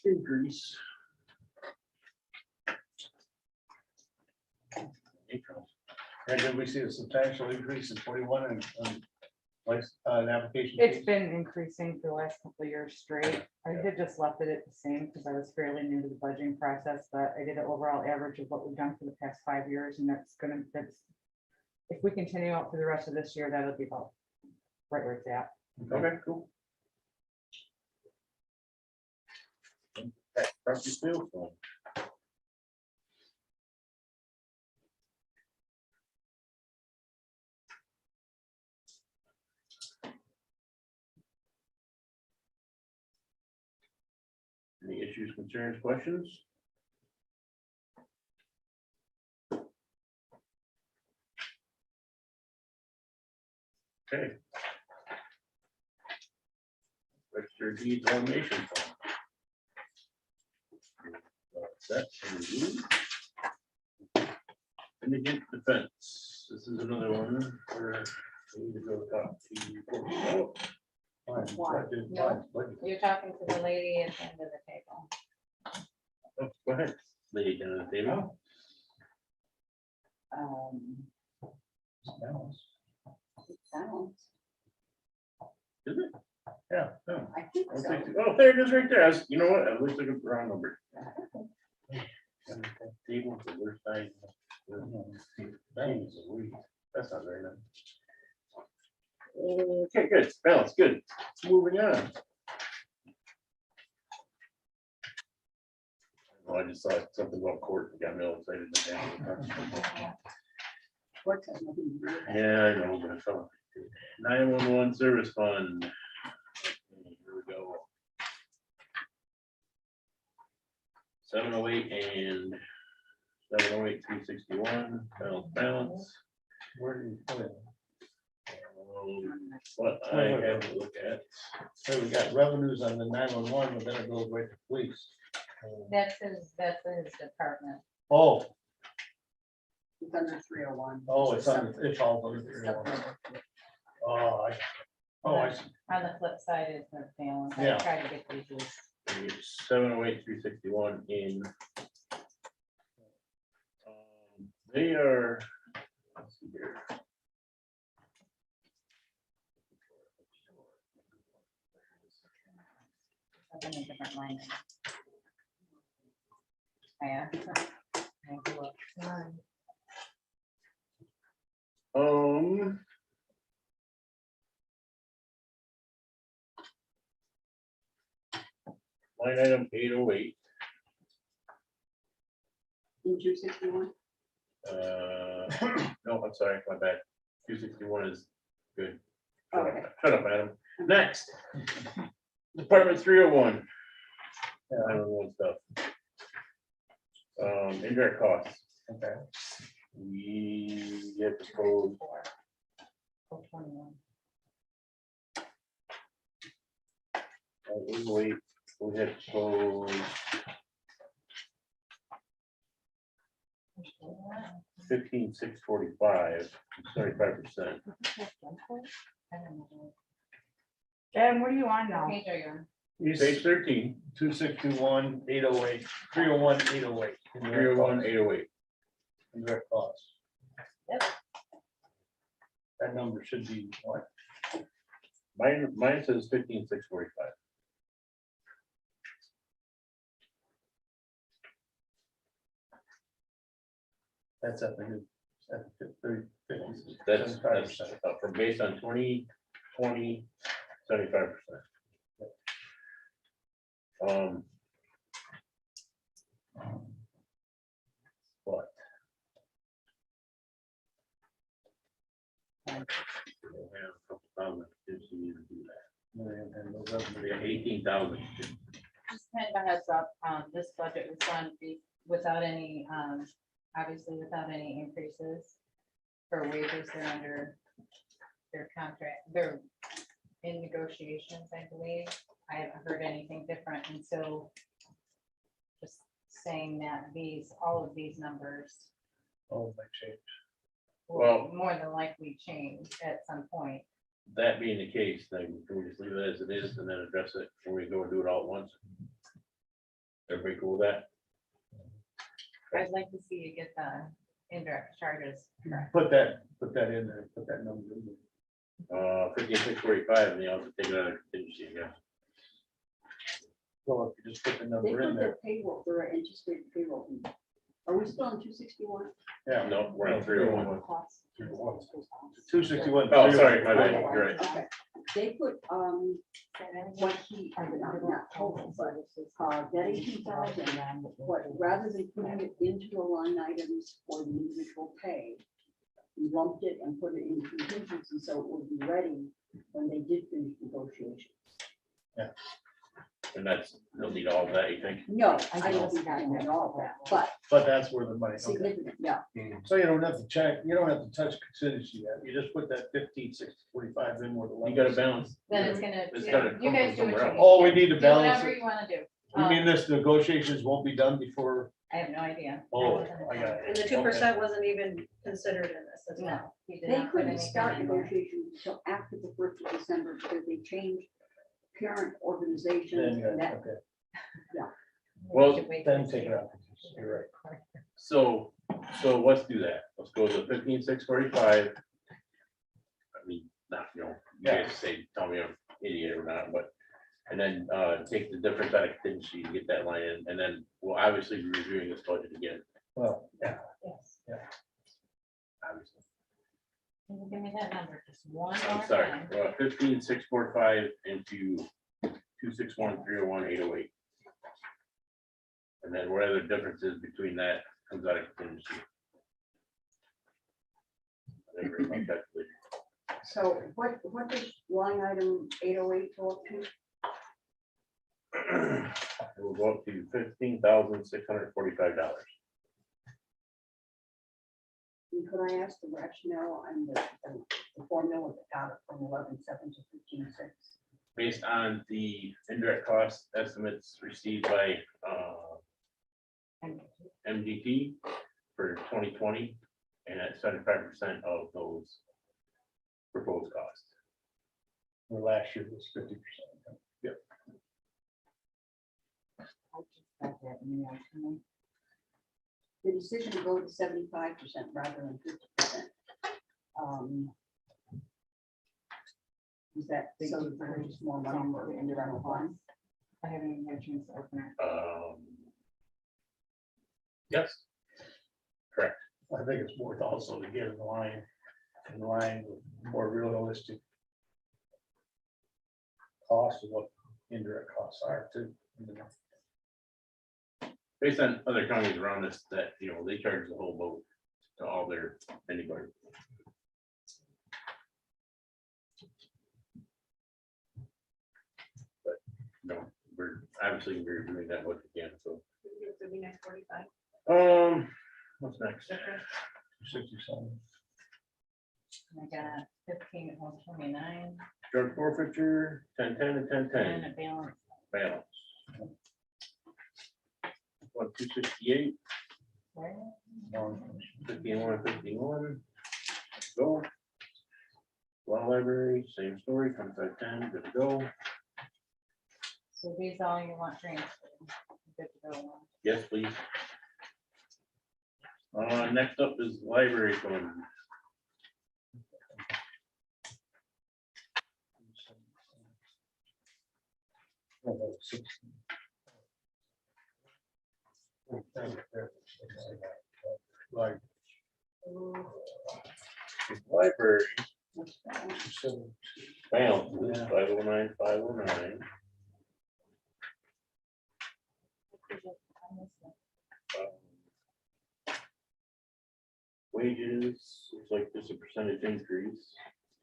increase. And did we see a substantial increase in 21 and like an application? It's fees? been increasing for the last couple of years straight. I had just left it at the same because I was fairly new to the budgeting process, but I did an overall average of what we've done for the past 5 years, and that's, if we continue out for the rest of this year, that'll be about right where it's at. Okay, cool. Okay, property sales fund. Any issues, concerns, questions? Okay. Register deeds automation fund. That indigent defense. This is another one where we need to go top to. Why? No. You're talking to the lady at the end of the table. Oh, go ahead, lady down at the table. Sounds. Is it? Yeah. Oh, I think I'll so. take it. Oh, there it is right there. You know what? I was looking for wrong number. Table, the worst side. That's not very nice. Okay, good. Balance, good. Moving on. Oh, I just saw something about court and got me all excited. What has nothing to do with that. Yeah, I know, but I felt 911 service fund. Okay, here we go. 708 and 708, 361, balance. Where do you put it? What I have to look at. So we got revenues on the 911, but then it goes right to police. That's his department. Oh, It's under 301. it's under, it's all under 301. I see. On the flip side is the balance. Yeah. I try to get these. 708, 361 in. They are, let's see here. Up in a different line. Yeah. Line item 808. In 261? No, I'm sorry, my bad. 261 is good. Okay. Shut up, Adam. Next. Department 301. I don't know stuff. Indirect costs. Okay. We get proposed 21. we had proposed 15,645, 35%. And what are you on now? What page are you on? Page 13, 2621, 808, 301, 808. 301, 808. Indirect costs. Yep. That number should be what? Mine says 15,645. That's at the, at the 30, 50, That's 75%. from based on 2020, 75%. What? We'll have a couple thousand, if you need to do that. And those other- We have 18,000. kind of a heads up, this budget was done without any, obviously without any increases for wages. They're under their contract, they're in negotiations, I believe. I haven't heard anything different, and so just saying that all of these numbers Oh, my change. will more than likely change at some point. That being the case, then can we just leave it as it is and then address it when we go and do it all at once? Everybody cool with that? I'd like to see you get the indirect charges correct. Put that in there, put that number in there. 5645, and they also take it out of contingency, yeah. Well, if you just put the They number put in there. their payroll, their anticipated payroll. Are we still on 261? Yeah. No, we're on 301. 261. Oh, sorry, my bad, you're right. Okay. They put, what he, not total, but, that 18,000, but rather than putting it into the line items for the individual pay, he lumped it and put it in contingency, so it would be ready when they did finish negotiations. And that's, they'll need all of that, you think? No, I don't think I know all of that, but But that's where the money, okay. significant, yeah. So you don't have to check, you don't have to touch contingency yet. You just put that 15,645 in where the. You gotta balance. Then it's gonna, It's you gotta know, you come guys from do what somewhere you else. need. Oh, we need to Do balance whatever it. you wanna do. You mean this negotiations won't be done before? I have no idea. Oh, I got And it. the 2% wasn't even considered in this as well. No, he did They not put couldn't anything start in there. negotiations until after the 1st of December because they changed parent organizations Then, and that. okay, Well, Should wait then till take it see. out. You're right. So let's do that. Let's go to 15,645. I mean, not, you guys say, tell me I'm an idiot or not, but, and then take the difference out of contingency to get that line in, and then we'll obviously be reviewing this budget again, Well, yeah, Yes. obviously. Can you give me that number just one I'm more sorry, time? 15,645 into 261,301,808. And then whatever the difference is between that comes out of contingency. Whatever it comes back to. So what does line item 808 go up to? We'll go up to $15,645. And could I ask the rationale and the formula that got it from 11.7 to 15.6? Based on the indirect cost estimates received by MDT for 2020, and at 75% of those proposed costs. where last year was 50%. Yep. The decision to go to 75% rather than 50%. Is that so that there's more money for the indirect funds? I haven't even had a chance to open it. Yes, I think it's worth also to get in line with more realistic cost of what indirect costs are too. You know. based on other counties around us that, they charge the whole boat to all their, anybody. But, we're obviously reviewing that once again, so. It'd be next 45. What's next? 67. I got 15 at 129 Drug forfeiture, 1010 and 1010, and a balance. balance. 268, Where? 51, 51. Go. Law library, same story, 2510, good to go. So these all you want transferred. Good to go. Yes, please. Next up is library fund. Like, Library so, balance, 509, 509. Wages, looks like there's a percentage increase.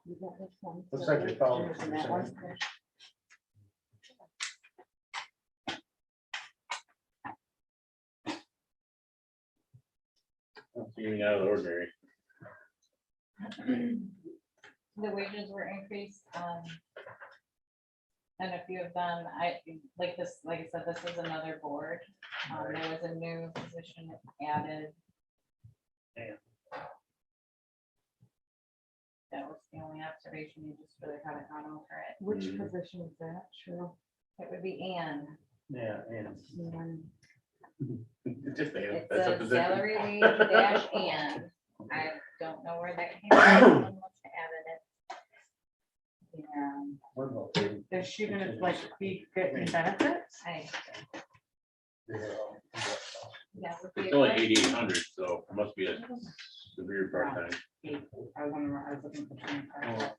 looks like they followed the percentage. Anything out of the ordinary? The wages were increased, and a few of them, like I said, this is another board. There was a new position added. Yeah. That was the only observation, you just really haven't gone over it. Which Mhm. position is that, Cheryl? It would be Ann. Yeah, and Just a- It that's a says position. salary wage dash Ann. I don't know where that came from. Someone must have added it. And what about the- is she gonna like be getting benefits? Yeah, with It's the only election- 8,800, so it must be a severe part-time. I was looking for 25.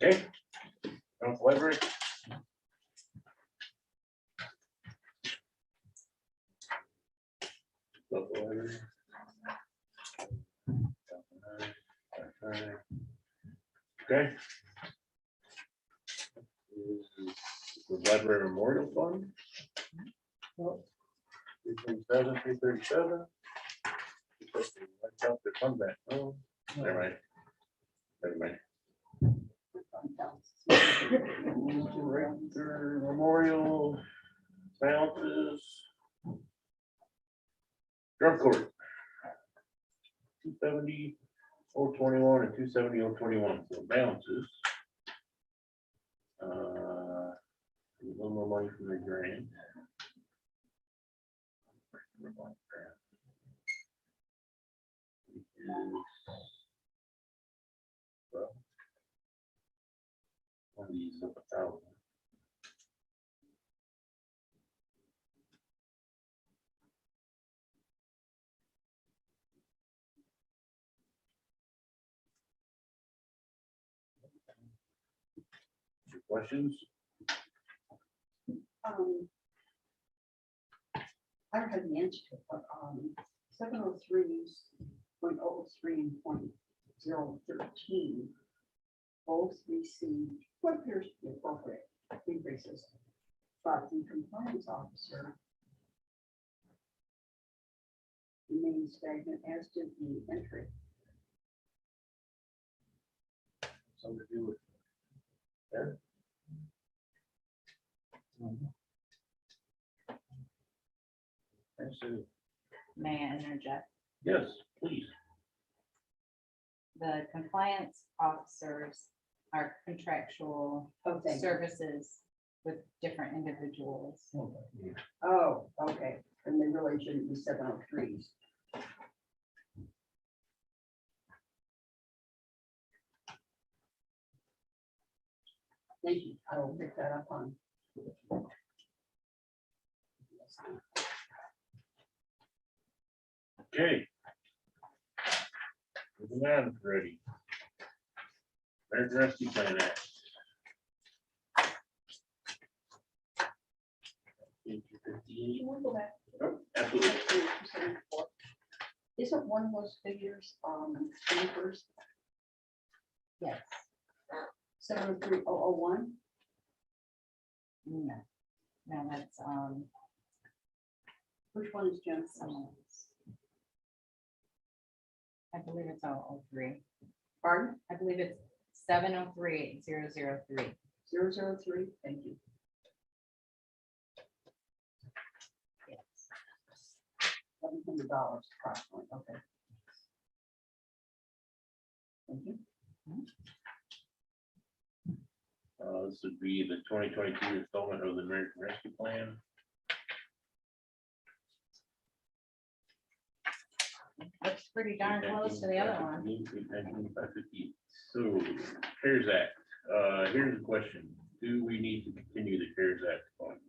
Okay. Library. Local library. Okay. The library memorial fund. 337, 337. Count the fund back. Oh, never mind. Never mind. Director memorial balances. Drug court. 270, 021 and 270, 021, so balances. A little more money from the grant. Well, one of these up 1,000. Any questions? I don't have the answer to it, but 703.03 and .013 both received what appears to be appropriate increases. But the compliance officer remains stagnant, as did the entry. Something to do with. There. May I interject? Yes, please. The compliance officers are contractual Okay. services with different individuals. Oh, okay. And they really shouldn't be 703s. Thank you. I will pick that up on. Okay. Moving on, ready. American Rescue Plan Act. Can we go back? Oh, absolutely. Isn't one of those figures, first, Yes. 703,001? No. No, that's, Which one is Jen's? someone else. I believe it's 003. Pardon? I believe it's 703-003. 003, thank you. Yes. $700 approximately, okay. Thank you. This would be the 2022 installment of the American Rescue Plan. Looks pretty darn close to the other one. So, CARES Act, here's the question, do we need to continue the CARES Act fund?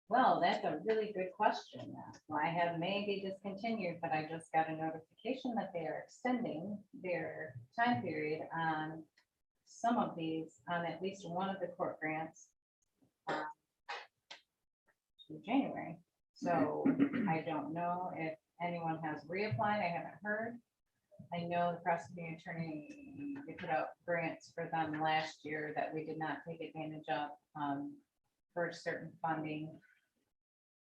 Well, that's a really good question. I have maybe discontinued, but I just got a notification that they are extending their time period on some of these, on at least one of the court grants to January. So I don't know if anyone has reapplied. I haven't heard. I know the prosecuting attorney, they put out grants for them last year that we did not take advantage of for certain funding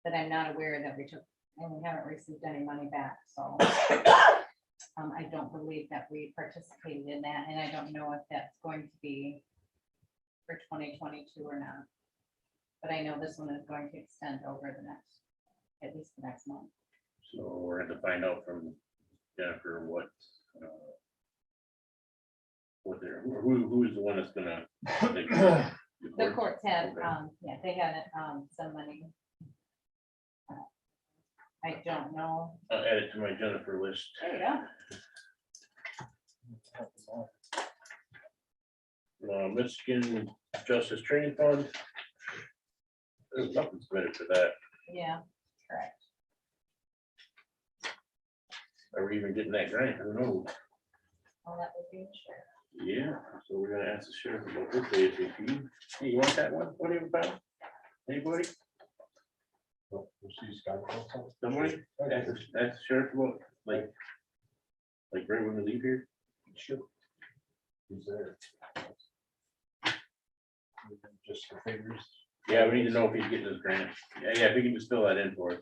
that I'm not aware that we took and we haven't received any money back, so. I don't believe that we participated in that, and I don't know if that's going to be for 2022 or not. But I know this one is going to extend over the next, at least the next month. So we're going to find out from Jennifer what they're, who is the one that's gonna. The courts had, Okay. yeah, they had, some money. I don't know. I'll add it to my Jennifer list. There you go. Michigan Justice Training Fund. There's nothing submitted for that. Yeah, correct. Are we even getting that grant? I don't know. Well, that would be sure. Yeah, so we're gonna ask the sheriff about this ASAP. Hey, you want that one? What do you about? Anybody? Somebody? Ask the sheriff about, like right when we leave here? Sure. He's there. Just the figures. Yeah, we need to know if he's getting his grant. Yeah, if we can just fill that in for us.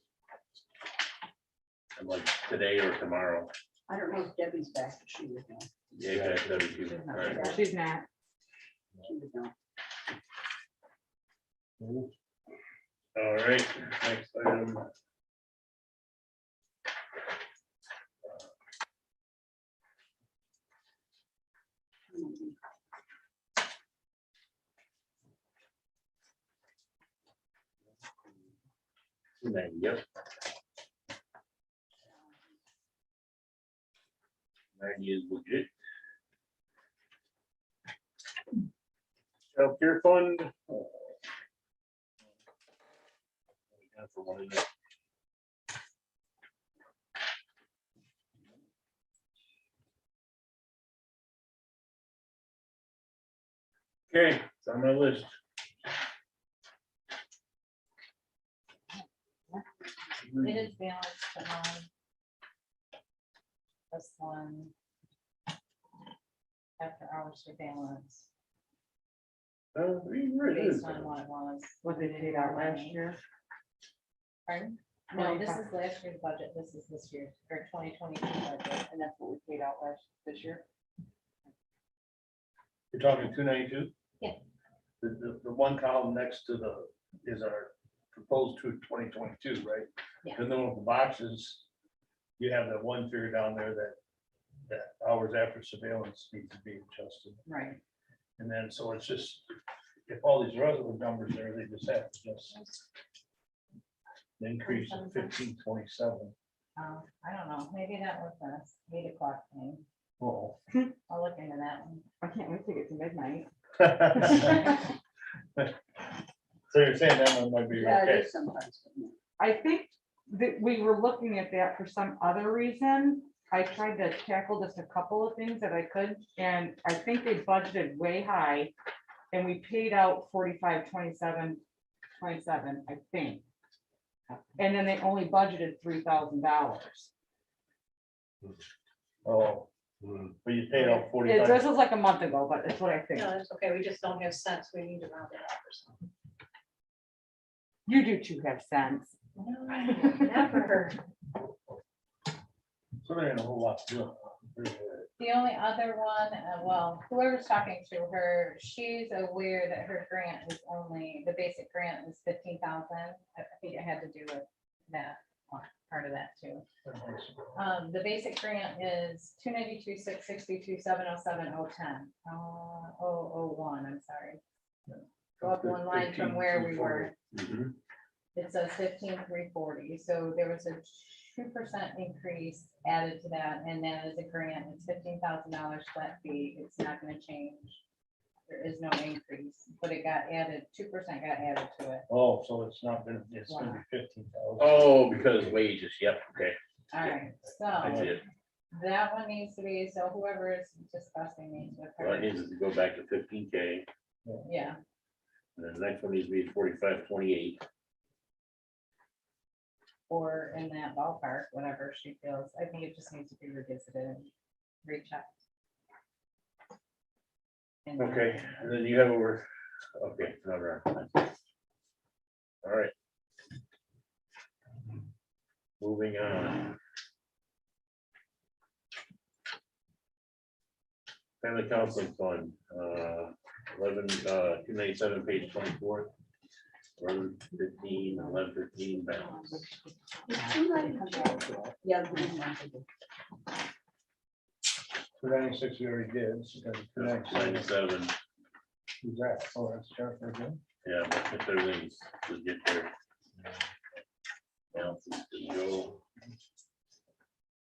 And like today or tomorrow. I don't know if Debbie's back, but she would know. Yeah, you guys, that'd be good. All right. She's not. She would know. All right, next item. Yep. 90 is legit. Healthcare fund. For one of the- Okay, it's on my list. It is balanced on this one. After hour surveillance, Oh, it is. based on what it was. What they paid out last year. Pardon? No, this is last year's budget, this is this year's, or 2022 budget. And that's what we paid out this year. You're talking 292? Yeah. The one column next to is our proposed to 2022, right? Yeah. And then with the boxes, you have that one figure down there that hours after surveillance needs to be adjusted. Right. And then, so it's just, if all these other numbers there, they just have to just the increase of 1527. I don't know, maybe that was the 8 o'clock thing. Well. I'll look into that one. I can't wait to get to midnight. So you're saying that one might be Yeah, it okay? is sometimes. I think that we were looking at that for some other reason. I tried to tackle just a couple of things that I could, and I think they budgeted way high. And we paid out 45,27, 27, I think. And then they only budgeted $3,000. Oh, but you paid out This 45. was like a month ago, but it's what I think. No, that's okay. We just don't have sense. We need to round it up or something. You do too have sense. Never. So there ain't a whole lot to do. The only other one, well, whoever's talking to her, she's aware that her grant is only, the basic grant is 15,000. I think it had to do with that, part of that too. The basic grant is 292,662,707,010, 001, I'm sorry. Go up one line from where we were. Mhm. It says 15,340, so there was a 2% increase added to that, and that is a grant, it's $15,000 flat fee, it's not gonna change. There is no increase, but it got added, 2% got added to it. Oh, so it's not gonna, it's gonna be 15,000. Oh, because wages, yep, okay. All right, I so did. that one needs to be, so whoever is discussing these with Well, it her, needs to go back to 15K, yeah, and then the next one needs to be 4528. or in that ballpark, whatever she feels, I think it just needs to be revisited and rechecked. And- Okay, and then you have over, okay, another. All right. Moving on. Family Counseling Fund, 297, page 24. 1115 balance. Yeah. 296 we already did. So that's 296. 97, Who's that? Oh, that's Jennifer again. yeah, but if everything's to get there. Balance is to go.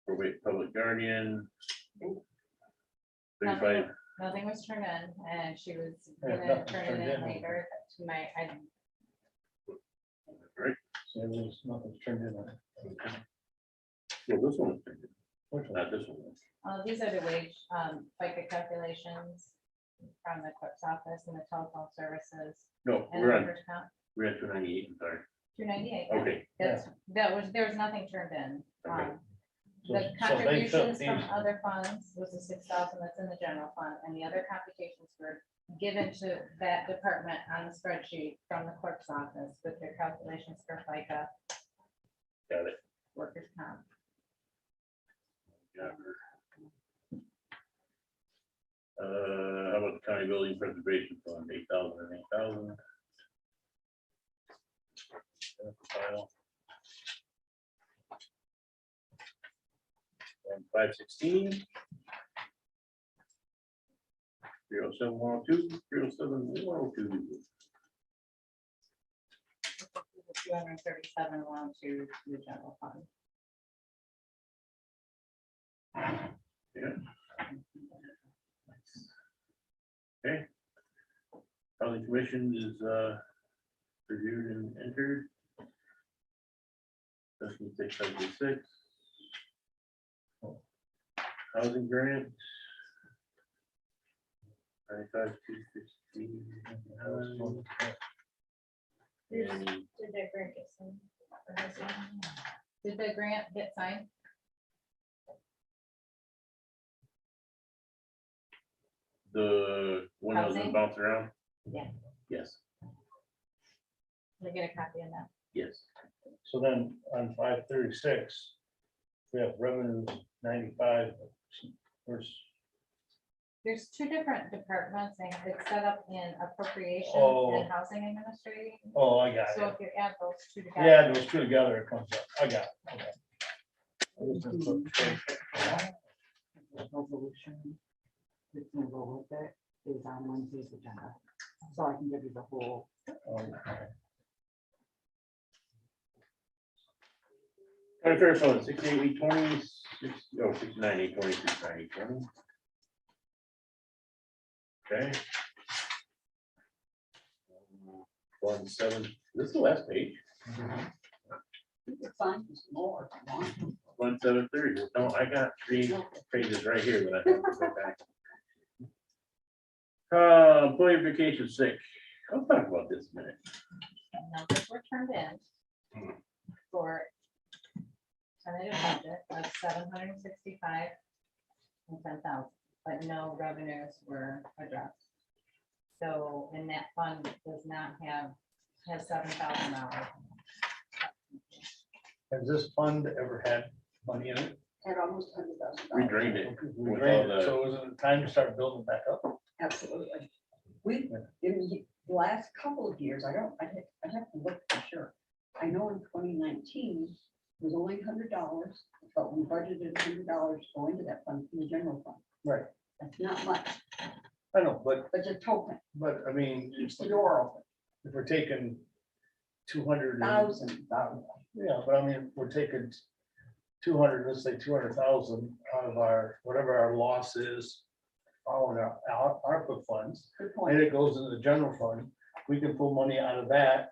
Probate public guardian. 35, Nothing was turned in, and she was Yeah, gonna nothing's turn turned it in in. later to my, right? So there's nothing turned in. Well, this one, Which one? not this one. these are the wage, FICA calculations from the clerk's office and the telephone services. No, And we're the on, workers' comp, we're at 298, I'm sorry. 298. Okay, There was nothing turned in. Okay. So- The so they took contributions from these- other funds was the 6,000 that's in the general fund, and the other computations were given to that department on the spreadsheet from the clerk's office with their calculations for FICA, got it. workers' comp. Got her. How about the county building preservation fund, 8,000 and 8,000? File. And 516. 307-102, 307-102. 237 to the general fund. Okay. Housing commission is reviewed and entered. Section 676. Housing grant. 95,216. And Did that grant get some? Did the grant get signed? the one that was Housing? bounce around? Yeah. Yes, Let me get a copy of that. yes. So then on 536, we have revenues 95. Where's, There's two different departments, and it's set up in appropriations Oh. and housing administrating. oh, I got So it. if you add those two Yeah, together, those two together, it comes up. I got it. Okay. I was gonna put- Resolution. It's gonna go with it, is on Wednesday's agenda, so I can give you the whole. County fair fund, 68,820, 69,820, 69,820. Okay. 17, this is the last page. It's fine, it's more if you want. 1730, no, I got 3 pages right here that I have to go back. Employee vacation sick, I'll talk about this a minute. numbers were turned in for tentative budget of 765 and 10,000, but no revenues were addressed. So, and that fund does not has $7,000. Has this fund ever had money in it? Had almost $100,000. We drained it. We With drained all it, the- so is it time to start building back up? Absolutely. We, in the last couple of years, I have to look for sure. I know in 2019 was only $100, but we budgeted $100 to go into that fund from the general fund. Right. That's not much, I know, but but just token, I mean, keeps the door open. if we're taking 200. $1,000. Yeah, but I mean, if we're taking 200, let's say 200,000 out of our, whatever our loss is, all in our ARPA funds, Good and point. it goes into the general fund, we can pull money out of that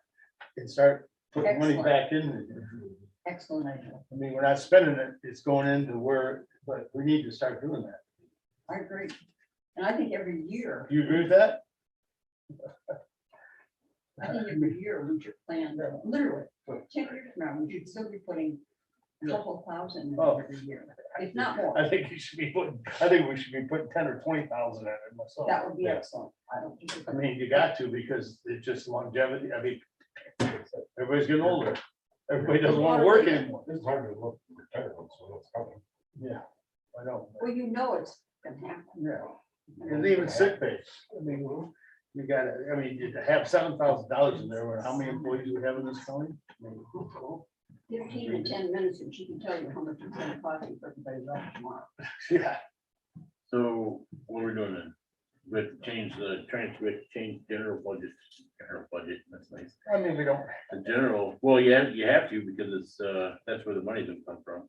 and start putting money Excellent. back in. Excellent idea. I mean, we're not spending it, it's going into where, but we need to start doing that. I agree. And I think every year, Do you agree with that? we should plan, literally, 10 years from now, we should still be putting a couple thousand in Oh. every year, if not more. I think you should be putting, I think we should be putting 10 or 20,000 in it myself. That would be Yeah. excellent. I don't think. I mean, you got to, because it's just longevity, I mean, everybody's getting older. Everybody doesn't want to work anymore. It's hard to look retirement, so it's coming. Yeah, I know. Well, you know it's gonna happen. Yeah, and even sick pay. I mean, you gotta, I mean, you have $7,000 in there, or how many employees we have in this county? I mean, 15 to 10 minutes and she can tell you how much it's gonna cost you for everybody's off tomorrow. Yeah, So what we're doing then? We have to change the transfer, we have to change general budget, that's nice. I mean, we don't, The general, well, yeah, you have to because it's, that's where the money's gonna come from.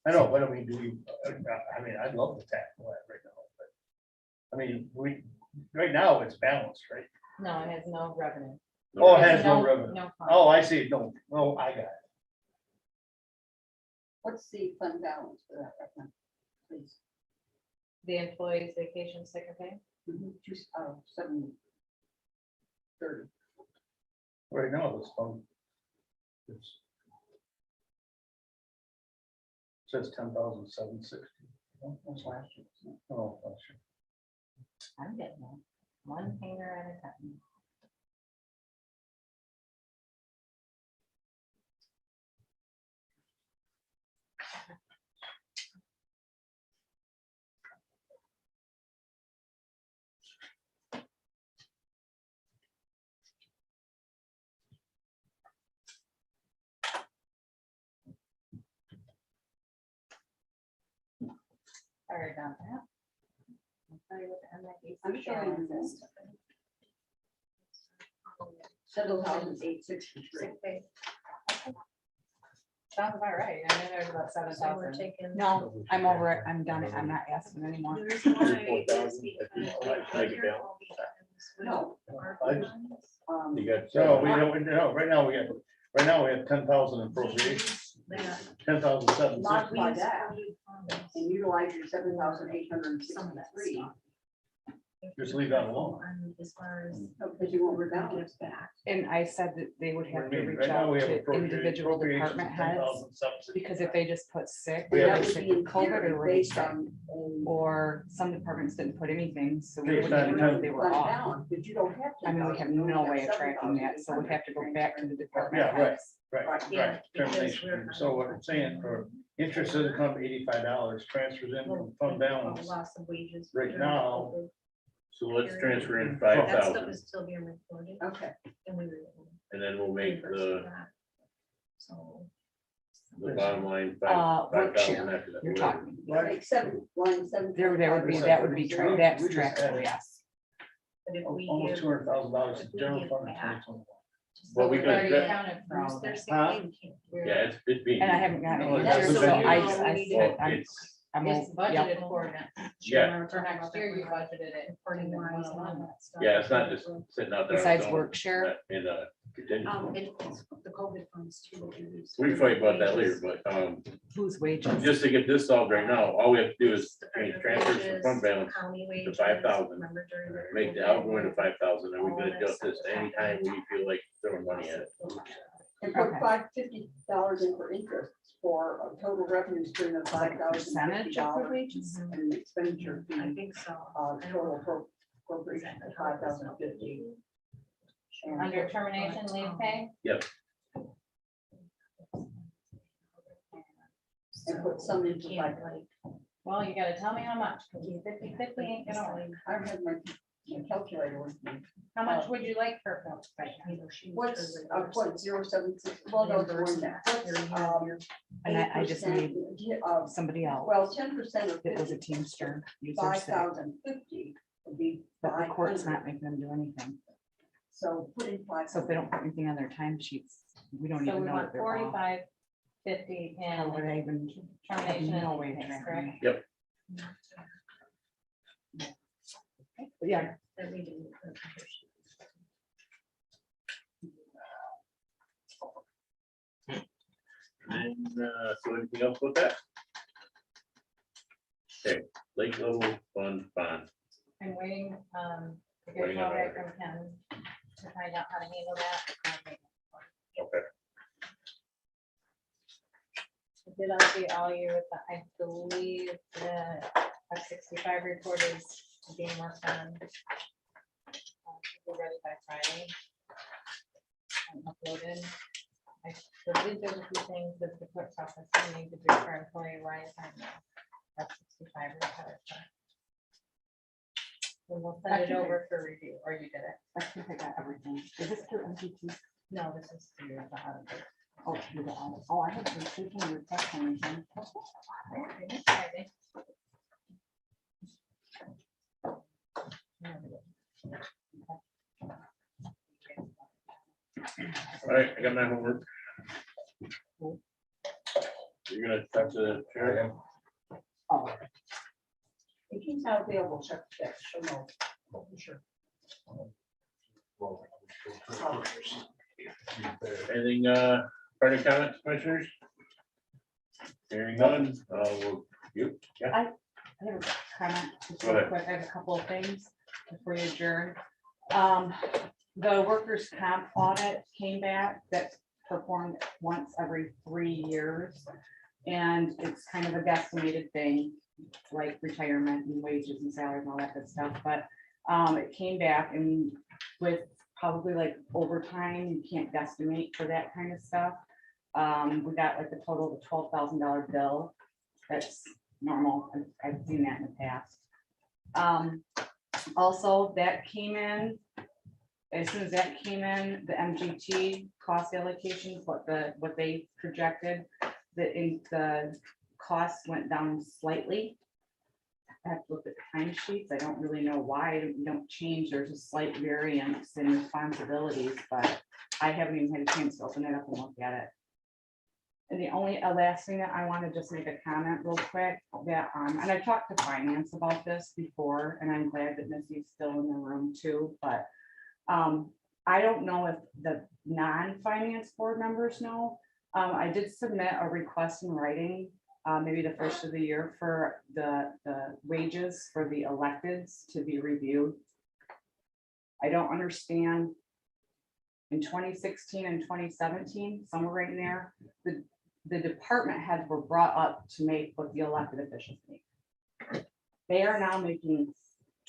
I know, but I mean, do we, I mean, I'd love to tackle that right now, but. I mean, right now it's balanced, right? No, it has no revenue. Oh, it has no revenue. No. fund. Oh, I see, no, no, I got it. What's the fund balance for that right now? Please. The employees vacation sick pay. Just, 7:30. Right now, this fund. It's. Says 10,760. That's last year. Oh, that's true. I'm getting that. One painter at a time. Sorry about that. I'll tell you what the MIDC I'm showing you balance is. this. 7,863. Sick pay. Sounds about right. I knew there was about So we're 7,000. taking. No, I'm over it. I'm done. I'm not asking anymore. The reason why is 4,000 at the because like figure balance. all the items with No. our I- funds, You got. So we don't, no, right now we have 10,000 in appropriations, that 10,760. Multiply these that. funded funds, And utilize your some of that 7,863. stuff. Just leave that alone. And as far as. Because you won't gives rebalance that. back. And I said that they would have to reach Right now, out we have to individual appropriations department of heads, 10,760. because if they just put sick, We they have- were That would sick be in with COVID theory or really based sick. on a Or some departments didn't put anything, so we Based wouldn't on even know if they were fund off. balance, but you don't have. I mean, we have 10,000, you no only way have of tracking that, so we'd have to go back to the department Yeah, right. heads. Right, Yeah, right, because termination. we're- So what I'm saying, for interest income, $85, transfers in from fund balance. Loss of wages. Right during now, COVID. So let's transfer in That stuff 5,000 is still being recorded Okay. and we. and then we'll make the So. bottom line Work 5,000 share, after that. you're whatever. talking. Like line 7. That would be, that's We just trackable, had- yes. But if we Almost give. $200,000 if in we general give fund in back, 2021. Well, we We've could- already that- accounted for all Use of their it. sick Huh? pay, we can't- we're- Yeah, it's being. And I haven't gotten No, any, that's so the big I, deal. said, Well, it's, I'm, It's yep. budgeted for next yeah, year. For next year, you budgeted it. Reporting in wise and all 101. that stuff. yeah, it's not just sitting out there. Besides so, work share? In a contingency. It's the COVID funds too. that we use. We can fight about that later, but, Whose wages? just to get this solved right now, all we have to do is change transfers from fund balance, County wages, 5,000. remember during the make the COVID, outgoing to 5,000, and we can adjust this anytime we feel like throwing money at it. And put Okay. $50 in for interest for a total revenue stream of Like a percentage of the $5,050 wages? Mhm. and expenditure I fee, think so. total appropriation of 5,050. Under termination leave pay, And put some into Can't like, like. well, you gotta tell me how much, because 50/50 ain't gonna work. I don't have my calculator with me. How much would you like for Phil? You know, she. What's, what, 076, well, no, it's more than that. What's, And I just 8%, need of, somebody else well, 10% of that was a 50, Teamster. use their sick. 5,050 would be But the court's 500. not making them do anything. So put in 5. So if they don't put anything on their time sheets, we don't So even we know want that they're off. 45, 50 How would in I even? termination No and way leave of pays, tracking correct? it. But yeah, That we do. And, so anything else with that? Okay, lake level fund bond. I'm waiting, to get a Waiting on call back order. from Ken to find out how to handle that. Okay. I did update all you with the, I believe the F-65 report is being worked on. Should be ready by Friday. And uploaded. I believe there's a few things that the clerk office need to do for employee wise and that's 65 retired. We will send it over for review, or you did it. I think I got everything. Is this through MGT? No, this is through the auditor. Oh, through the audit. Oh, I haven't received any request or anything. Okay, Friday. All right, I got my homework. You're gonna talk to the chair? Oh. If he's not available, check that, she'll know. Sure. Anything, further comments, commissioners? Hearing none, you, yeah, I have a comment, just Go real ahead. quick. I have a couple of things before you adjourn. The workers' comp audit came back that's performed once every 3 years. And it's kind of a guesstimated thing, like retirement and wages and salaries and all that good stuff, but it came back and with probably like overtime, you can't guesstimate for that kind of stuff. We got like a total of $12,000 bill. That's normal. I've seen that in the past. Also, that came in, as soon as that came in, the MGT cost allocations, what they projected, the costs went down slightly. I have to look at the timesheets. I don't really know why we don't change. There's a slight variance in responsibilities, but I haven't even had a chance to open it up and look at it. And the only last thing that I want to just make a comment real quick that, and I talked to finance about this before, and I'm glad that Missy's still in the room too, but I don't know if the non-finance board members know. I did submit a request in writing, maybe the first of the year for the wages for the electeds to be reviewed. I don't understand. In 2016 and 2017, somewhere right in there, the department heads were brought up to make what the elected officials make. They are now making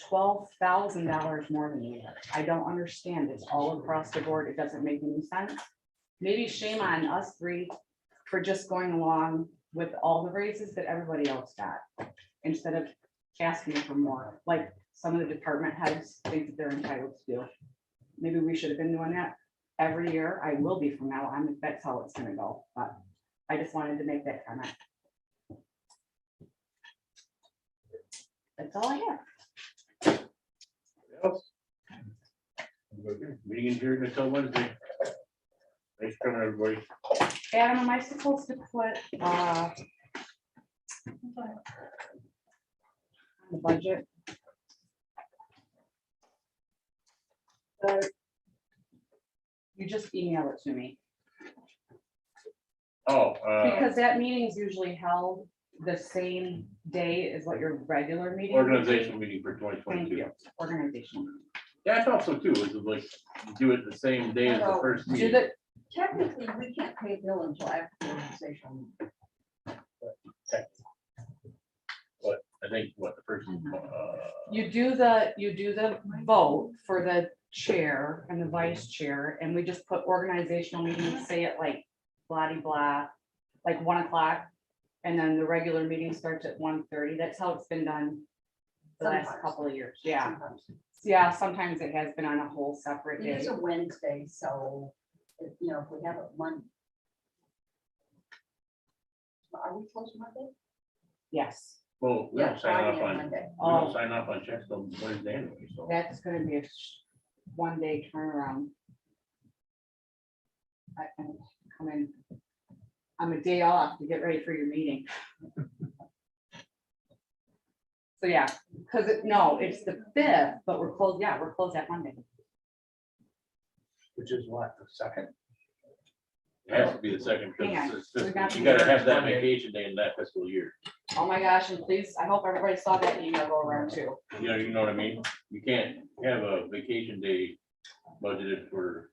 $12,000 more than you. I don't understand. It's all across the board. It doesn't make any sense. Maybe shame on us three for just going along with all the raises that everybody else got, instead of asking for more, like some of the department heads think that they're entitled to do. Maybe we should have been doing that every year. I will be from now on, if that's how it's gonna go, but I just wanted to make that comment. That's all I have. else? Meeting adjourned until Wednesday. Thanks for coming, everybody. Adam, am I supposed to put on the budget? You just email it to me, Oh, because that meeting is usually held the same day as what your regular meeting. would be. organizational meeting for Thank 2022. you, organizational. Yeah, I thought so too. It was like, do it the same day as the first Do meeting. the, Technically, we can't pay a bill until after the organization. But I think what the first, you do the vote for the chair and the vice chair, and we just put organizational meetings, say it like blah, de blah, like 1 o'clock. And then the regular meeting starts at 1:30. That's how it's been done the last Sometimes. couple of years. Yeah. Sometimes. Yeah, sometimes it has been on a whole separate It's day. a Wednesday, so, if we have it Monday. Are we closed Monday? Yes, well, we Yeah, don't sign off Friday and on, Monday. we don't sign off on checks till Wednesday anyway, so. that's gonna be a 1-day turnaround. I can come in. I'm a day off to get ready for your meeting. So yeah, because no, it's the 5th, but we're closed, yeah, we're closed that Monday. Which is what, the second? It has to be the second, Hang on, because we got you the gotta have first that Monday. vacation day in that fiscal year. Oh my gosh, and please, I hope everybody saw that email go around too. You know what I mean? You can't have a vacation day budgeted for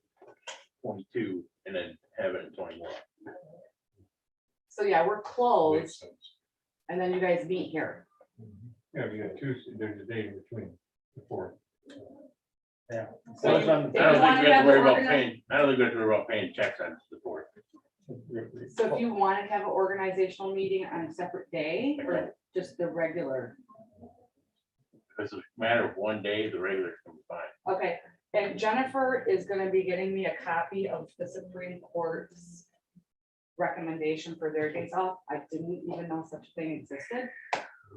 22 and then have it in 21. So yeah, we're Makes closed sense. and then you guys meet here. Yeah, we got Tuesday, there's a day in between the 4th. Yeah. So Well, it's on- if I don't you think wanna we have have to worry the about organi- paying, I don't think we have to worry about paying checks on the 4th. So if you wanted to have an organizational meeting on a separate day or just the regular, If it's a matter of one day, the regular can be fine. okay. And Jennifer is gonna be getting me a copy of the Supreme Court's recommendation for their days off. I didn't even know such a thing existed.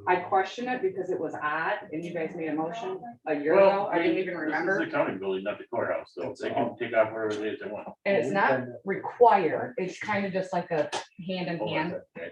I questioned it because it was odd and you guys made a motion a year ago. I didn't even remember. This is the county building, not the courthouse, so they can take off wherever it is they want. And it's not required. It's kind of just like a hand in Oh, hand. okay.